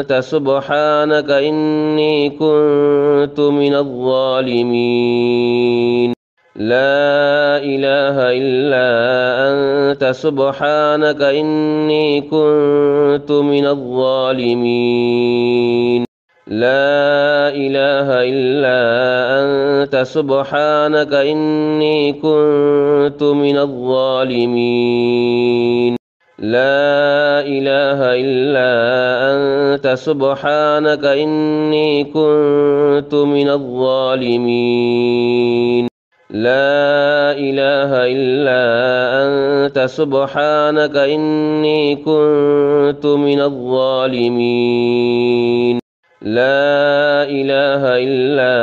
[SPEAKER 1] أنت سبحانك إني كنت من الظالمين لا إله إلا أنت سبحانك إني كنت من الظالمين لا إله إلا أنت سبحانك إني كنت من الظالمين لا إله إلا أنت سبحانك إني كنت من الظالمين لا إله إلا أنت سبحانك إني كنت من الظالمين لا إله إلا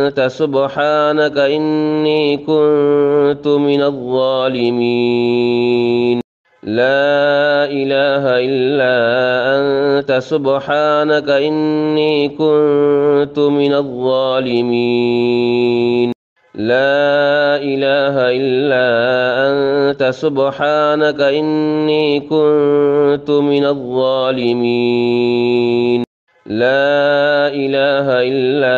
[SPEAKER 1] أنت سبحانك إني كنت من الظالمين لا إله إلا أنت سبحانك إني كنت من الظالمين لا إله إلا أنت سبحانك إني كنت من الظالمين لا إله إلا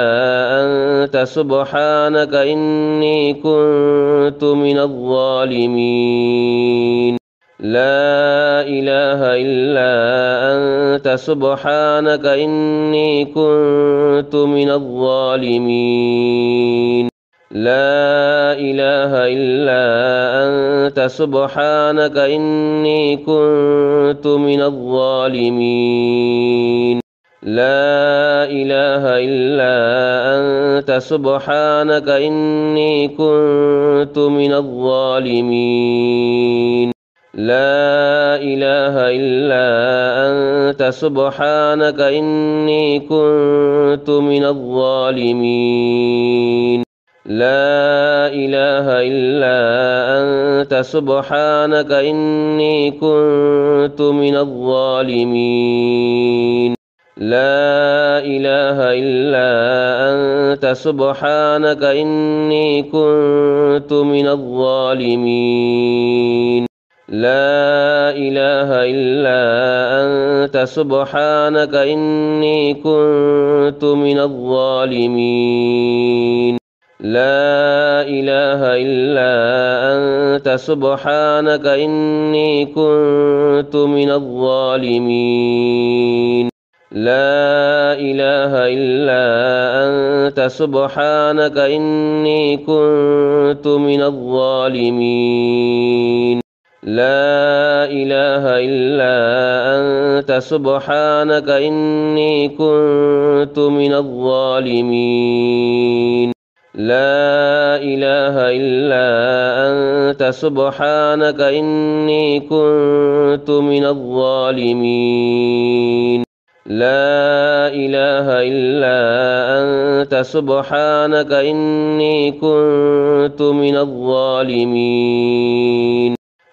[SPEAKER 1] أنت سبحانك إني كنت من الظالمين لا إله إلا أنت سبحانك إني كنت من الظالمين لا إله إلا أنت سبحانك إني كنت من الظالمين لا إله إلا أنت سبحانك إني كنت من الظالمين لا إله إلا أنت سبحانك إني كنت من الظالمين لا إله إلا أنت سبحانك إني كنت من الظالمين لا إله إلا أنت سبحانك إني كنت من الظالمين لا إله إلا أنت سبحانك إني كنت من الظالمين لا إله إلا أنت سبحانك إني كنت من الظالمين لا إله إلا أنت سبحانك إني كنت من الظالمين لا إله إلا أنت سبحانك إني كنت من الظالمين لا إله إلا أنت سبحانك إني كنت من الظالمين لا إله إلا أنت سبحانك إني كنت من الظالمين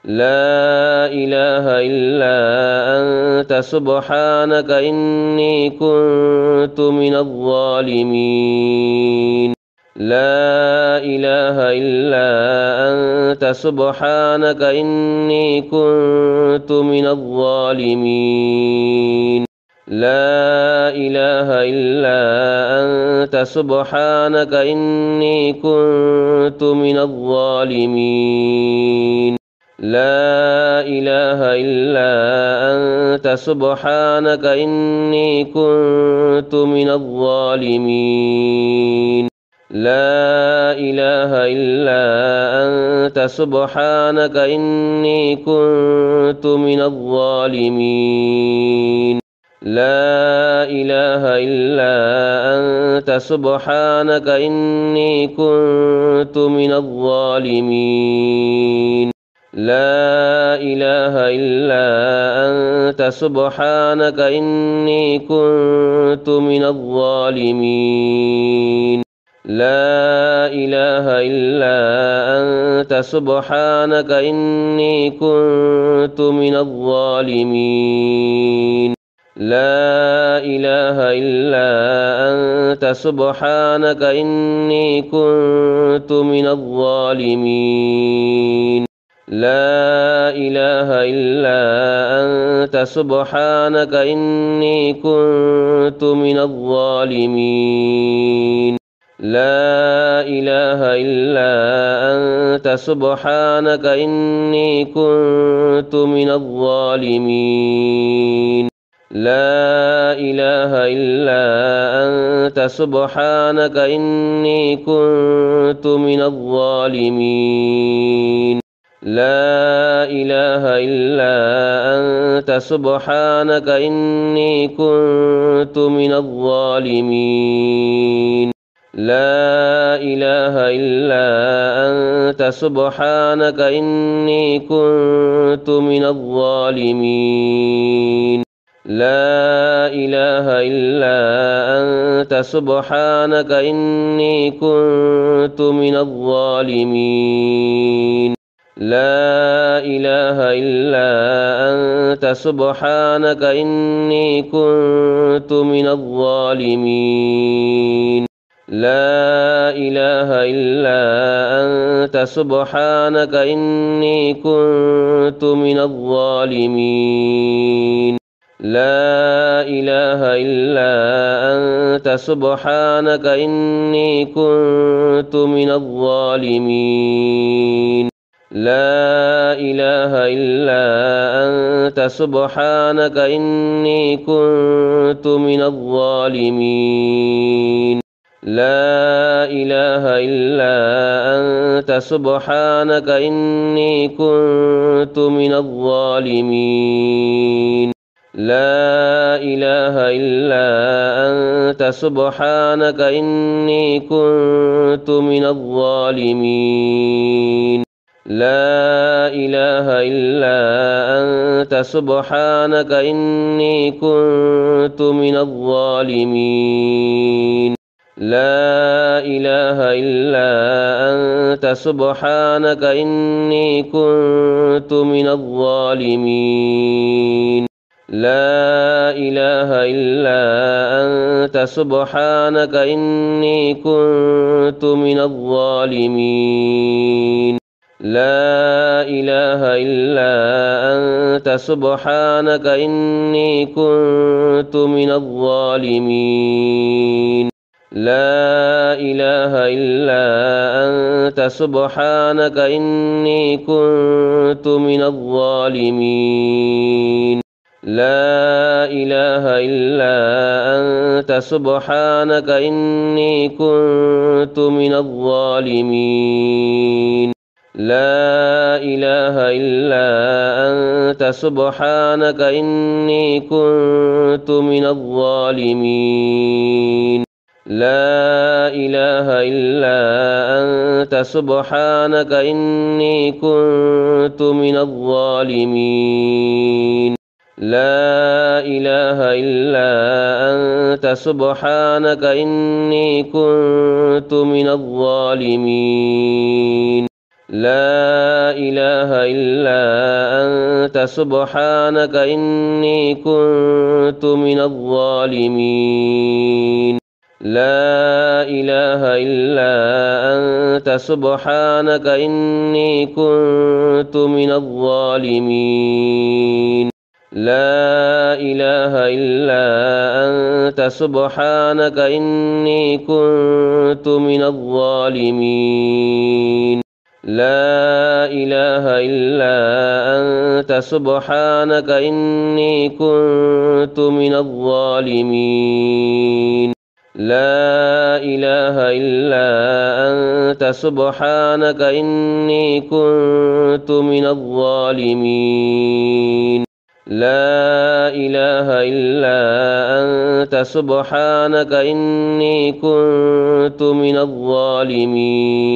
[SPEAKER 1] لا إله إلا أنت سبحانك إني كنت من الظالمين لا إله إلا أنت سبحانك إني كنت من الظالمين لا إله إلا أنت سبحانك إني كنت من الظالمين لا إله إلا أنت سبحانك إني كنت من الظالمين لا إله إلا أنت سبحانك إني كنت من الظالمين لا إله إلا أنت سبحانك إني كنت من الظالمين لا إله إلا أنت سبحانك إني كنت من الظالمين لا إله إلا أنت سبحانك إني كنت من الظالمين لا إله إلا أنت سبحانك إني كنت من الظالمين لا إله إلا أنت سبحانك إني كنت من الظالمين لا إله إلا أنت سبحانك إني كنت من الظالمين لا إله إلا أنت سبحانك إني كنت من الظالمين لا إله إلا أنت سبحانك إني كنت من الظالمين لا إله إلا أنت سبحانك إني كنت من الظالمين لا إله إلا أنت سبحانك إني كنت من الظالمين لا إله إلا أنت سبحانك إني كنت من الظالمين لا إله إلا أنت سبحانك إني كنت من الظالمين لا إله إلا أنت سبحانك إني كنت من الظالمين لا إله إلا أنت سبحانك إني كنت من الظالمين لا إله إلا أنت سبحانك إني كنت من الظالمين لا إله إلا أنت سبحانك إني كنت من الظالمين لا إله إلا أنت سبحانك إني كنت من الظالمين لا إله إلا أنت سبحانك إني كنت من الظالمين لا إله إلا أنت سبحانك إني كنت من الظالمين لا إله إلا أنت سبحانك إني كنت من الظالمين لا إله إلا أنت سبحانك إني كنت من الظالمين لا إله إلا أنت سبحانك إني كنت من الظالمين لا إله إلا أنت سبحانك إني كنت من الظالمين لا إله إلا أنت سبحانك إني كنت من الظالمين لا إله إلا أنت سبحانك إني كنت من الظالمين لا إله إلا أنت سبحانك إني كنت من الظالمين لا إله إلا أنت سبحانك إني كنت من الظالمين لا إله إلا أنت سبحانك إني كنت من الظالمين لا إله إلا أنت سبحانك إني كنت من الظالمين لا إله إلا أنت سبحانك إني كنت من الظالمين لا إله إلا أنت سبحانك إني كنت من الظالمين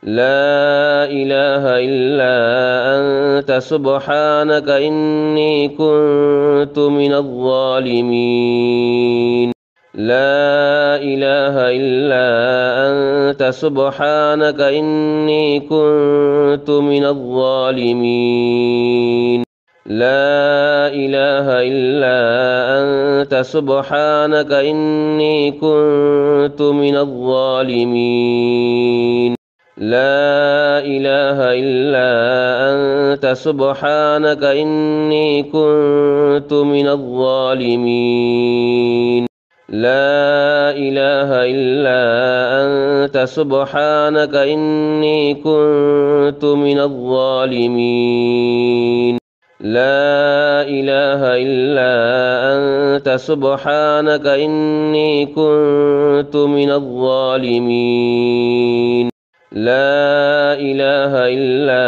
[SPEAKER 1] لا إله إلا أنت سبحانك إني كنت من الظالمين لا إله إلا أنت سبحانك إني كنت من الظالمين لا إله إلا أنت سبحانك إني كنت من الظالمين لا إله إلا أنت سبحانك إني كنت من الظالمين لا إله إلا أنت سبحانك إني كنت من الظالمين لا إله إلا أنت سبحانك إني كنت من الظالمين لا إله إلا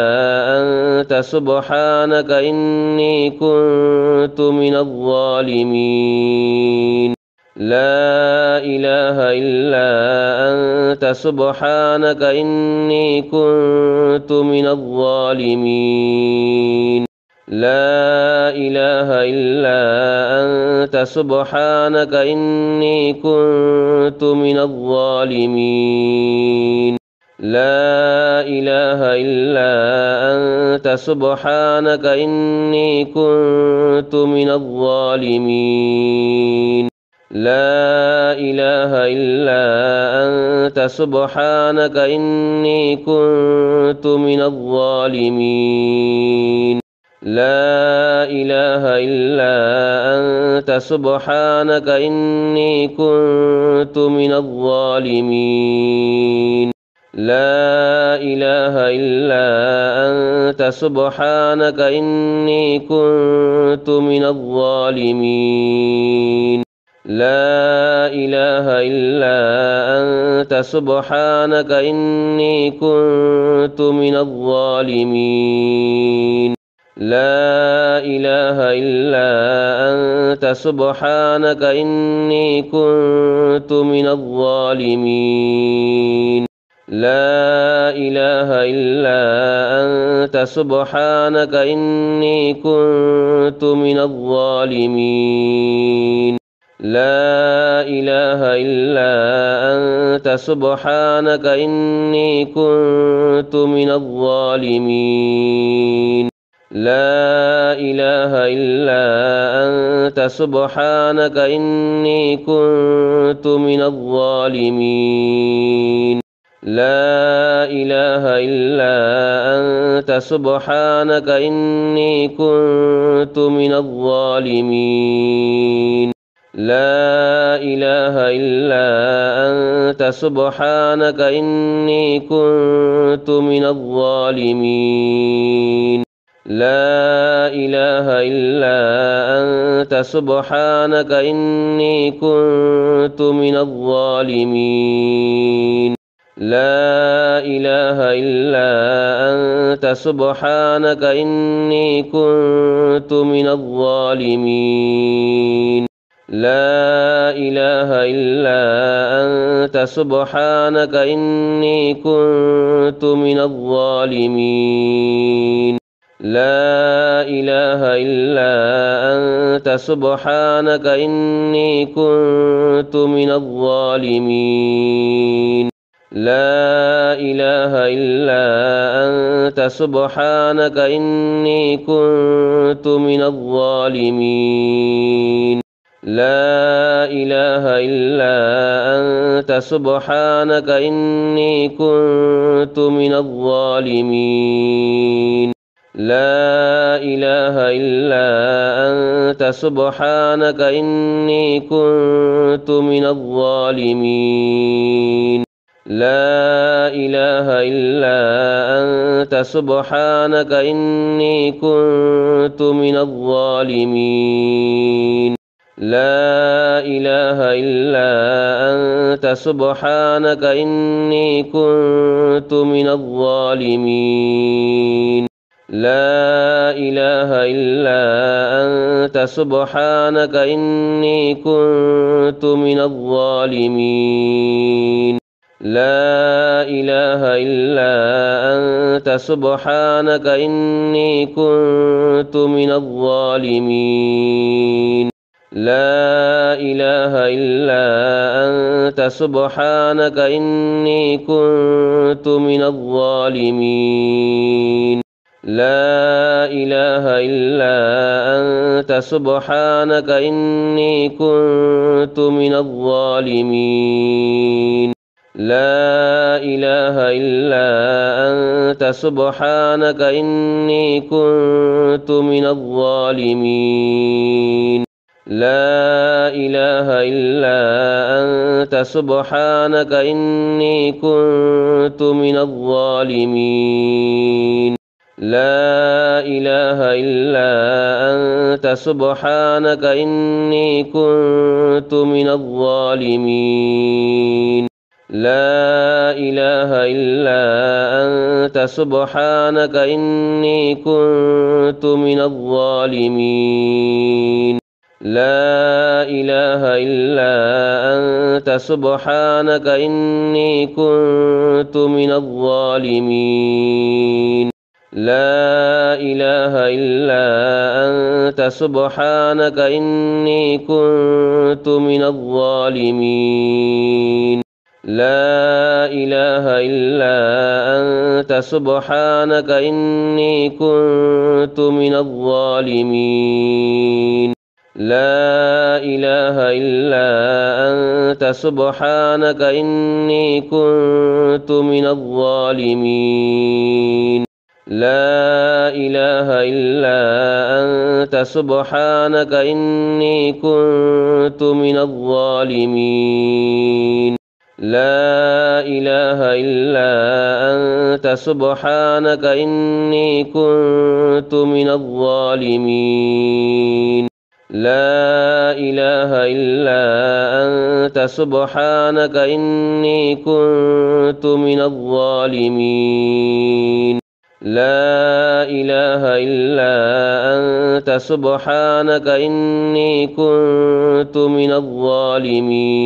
[SPEAKER 1] أنت سبحانك إني كنت من الظالمين لا إله إلا أنت سبحانك إني كنت من الظالمين لا إله إلا أنت سبحانك إني كنت من الظالمين لا إله إلا أنت سبحانك إني كنت من الظالمين لا إله إلا أنت سبحانك إني كنت من الظالمين لا إله إلا أنت سبحانك إني كنت من الظالمين لا إله إلا أنت سبحانك إني كنت من الظالمين لا إله إلا أنت سبحانك إني كنت من الظالمين لا إله إلا أنت سبحانك إني كنت من الظالمين لا إله إلا أنت سبحانك إني كنت من الظالمين لا إله إلا أنت سبحانك إني كنت من الظالمين لا إله إلا أنت سبحانك إني كنت من الظالمين لا إله إلا أنت سبحانك إني كنت من الظالمين لا إله إلا أنت سبحانك إني كنت من الظالمين لا إله إلا أنت أنت سبحانك إني كنت من الظالمين لا إله إلا أنت سبحانك إني كنت من الظالمين لا إله إلا أنت سبحانك إني كنت من الظالمين لا إله إلا أنت سبحانك إني كنت من الظالمين لا إله إلا أنت سبحانك إني كنت من الظالمين لا إله إلا أنت سبحانك إني كنت من الظالمين لا إله إلا أنت سبحانك إني كنت من الظالمين لا إله إلا أنت سبحانك إني كنت من الظالمين لا إله إلا أنت سبحانك إني كنت من الظالمين لا إله إلا أنت سبحانك إني كنت من الظالمين لا إله إلا أنت سبحانك إني كنت من الظالمين لا إله إلا أنت سبحانك إني كنت من الظالمين لا إله إلا أنت سبحانك إني كنت من الظالمين لا إله إلا أنت سبحانك إني كنت من الظالمين لا إله إلا أنت سبحانك إني كنت من الظالمين لا إله إلا أنت سبحانك إني كنت من الظالمين لا إله إلا أنت سبحانك إني كنت من الظالمين لا إله إلا أنت سبحانك إني كنت من الظالمين لا إله إلا أنت سبحانك إني كنت من الظالمين لا إله إلا أنت سبحانك إني كنت من الظالمين لا إله إلا أنت سبحانك إني كنت من الظالمين لا إله إلا أنت سبحانك إني كنت من الظالمين لا إله إلا أنت سبحانك إني كنت من الظالمين لا إله إلا أنت سبحانك إني كنت من الظالمين لا إله إلا أنت سبحانك إني كنت من الظالمين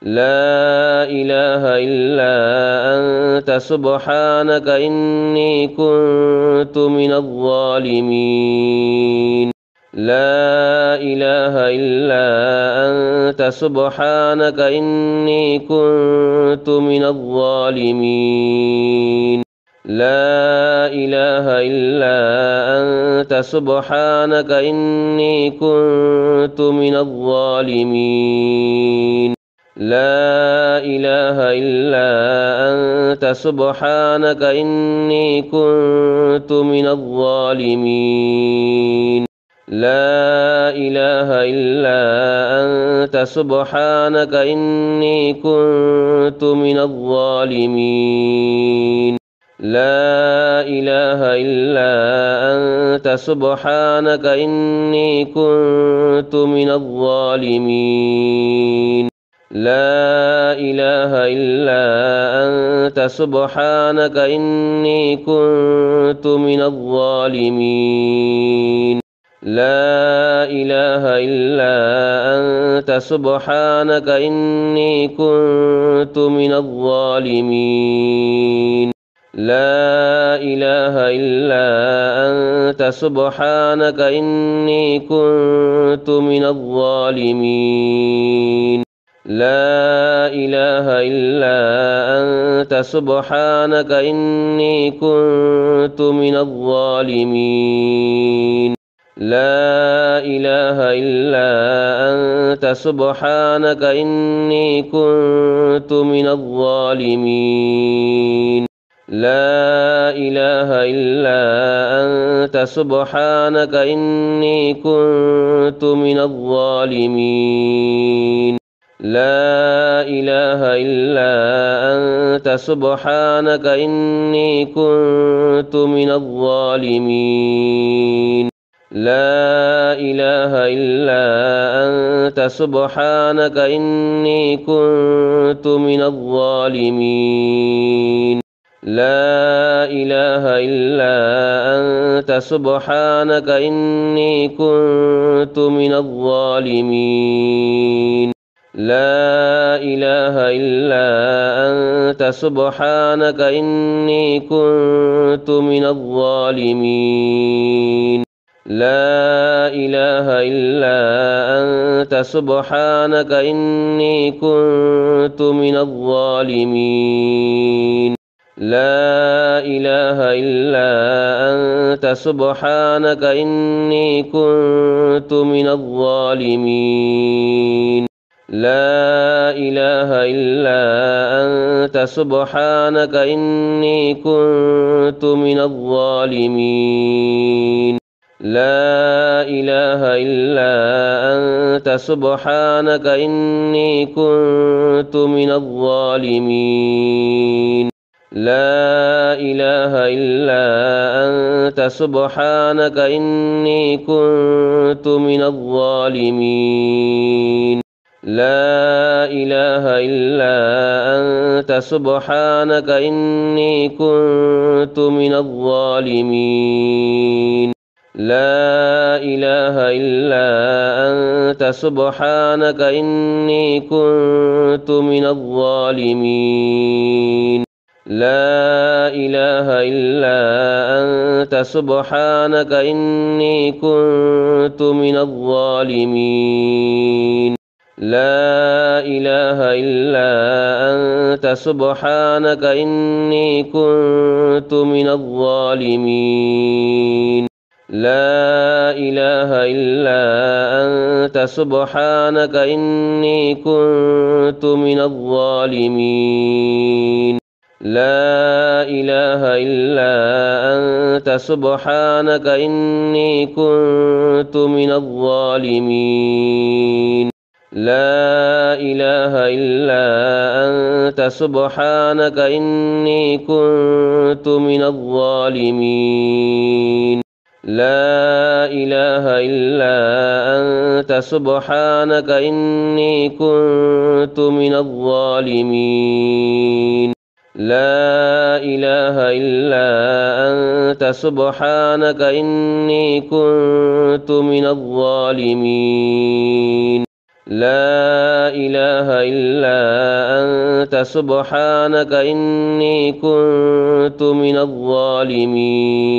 [SPEAKER 1] لا إله إلا أنت سبحانك إني كنت من الظالمين لا إله إلا أنت سبحانك إني كنت من الظالمين لا إله إلا أنت سبحانك إني كنت من الظالمين لا إله إلا أنت سبحانك إني كنت من الظالمين لا إله إلا أنت سبحانك إني كنت من الظالمين لا إله إلا أنت سبحانك إني كنت من الظالمين لا إله إلا أنت سبحانك إني كنت من الظالمين لا إله إلا أنت سبحانك إني كنت من الظالمين لا إله إلا أنت سبحانك إني كنت من الظالمين لا إله إلا أنت سبحانك إني كنت من الظالمين لا إله إلا أنت سبحانك إني كنت من الظالمين لا إله إلا أنت سبحانك إني كنت من الظالمين لا إله إلا أنت سبحانك إني كنت من الظالمين لا إله إلا أنت سبحانك إني كنت من الظالمين لا إله إلا أنت سبحانك إني كنت من الظالمين لا إله إلا أنت سبحانك إني كنت من الظالمين لا إله إلا أنت سبحانك إني كنت من الظالمين لا إله إلا أنت سبحانك إني كنت من الظالمين لا إله إلا أنت سبحانك إني كنت من الظالمين لا إله إلا أنت سبحانك إني كنت من الظالمين لا إله إلا أنت سبحانك إني كنت من الظالمين لا إله إلا أنت سبحانك إني كنت من الظالمين لا إله إلا أنت سبحانك إني كنت من الظالمين لا إله إلا أنت سبحانك إني كنت من الظالمين لا إله إلا أنت سبحانك إني كنت من الظالمين لا إله إلا أنت سبحانك إني كنت من الظالمين لا إله إلا أنت سبحانك إني كنت من الظالمين لا إله إلا أنت سبحانك إني كنت من الظالمين لا إله إلا أنت سبحانك إني كنت من الظالمين لا إله إلا أنت سبحانك إني كنت من الظالمين لا إله إلا أنت سبحانك إني كنت من الظالمين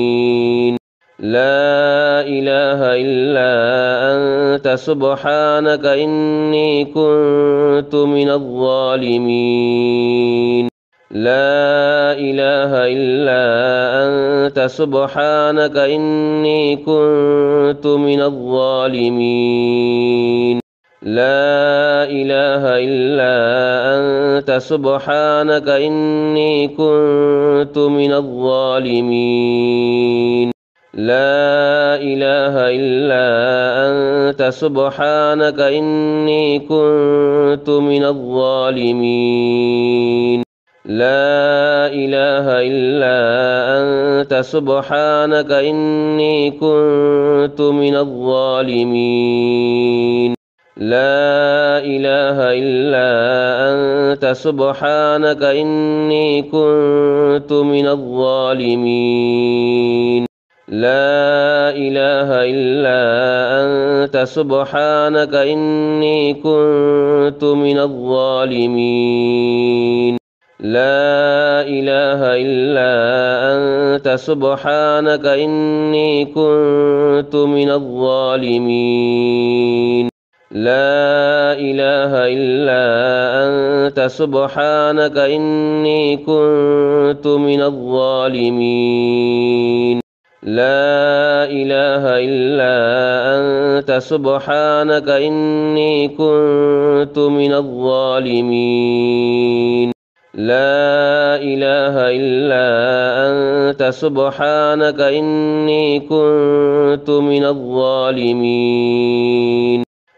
[SPEAKER 1] لا إله إلا أنت سبحانك إني كنت من الظالمين لا إله إلا أنت سبحانك إني كنت من الظالمين لا إله إلا أنت سبحانك إني كنت من الظالمين لا إله إلا أنت سبحانك إني كنت من الظالمين لا إله إلا أنت سبحانك إني كنت من الظالمين. لا إله إلا أنت سبحانك إني كنت من الظالمين. لا إله إلا أنت سبحانك إني كنت من الظالمين. لا إله إلا أنت سبحانك إني كنت من الظالمين. لا إله إلا أنت سبحانك إني كنت من الظالمين. لا إله إلا أنت سبحانك إني كنت من الظالمين. لا إله إلا أنت سبحانك إني كنت من الظالمين.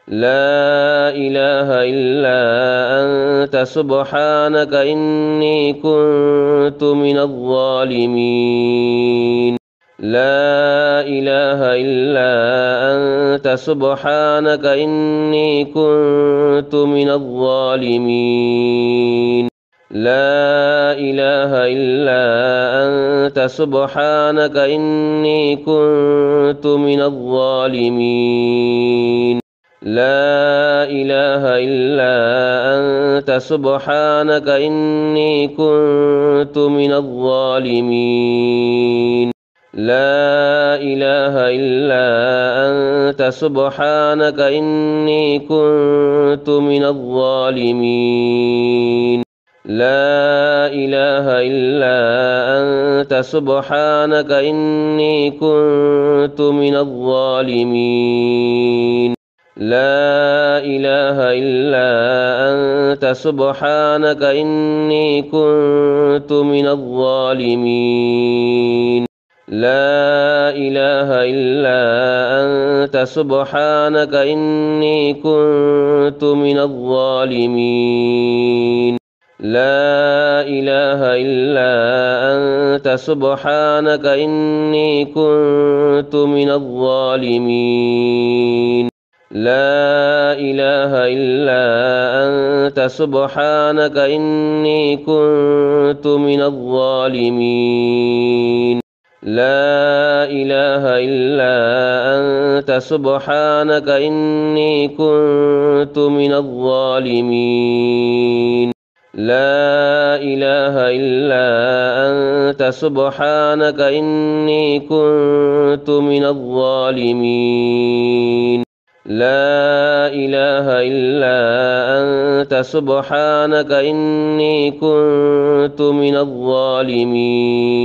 [SPEAKER 1] لا إله إلا أنت سبحانك إني كنت من الظالمين. لا إله إلا أنت سبحانك إني كنت من الظالمين. لا إله إلا أنت سبحانك إني كنت من الظالمين. لا إله إلا أنت سبحانك إني كنت من الظالمين. لا إله إلا أنت سبحانك إني كنت من الظالمين. لا إله إلا أنت سبحانك إني كنت من الظالمين. لا إله إلا أنت سبحانك إني كنت من الظالمين. لا إله إلا أنت سبحانك إني كنت من الظالمين. لا إله إلا أنت سبحانك إني كنت من الظالمين. لا إله إلا أنت سبحانك إني كنت من الظالمين. لا إله إلا أنت سبحانك إني كنت من الظالمين. لا إله إلا أنت سبحانك إني كنت من الظالمين. لا إله إلا أنت سبحانك إني كنت من الظالمين.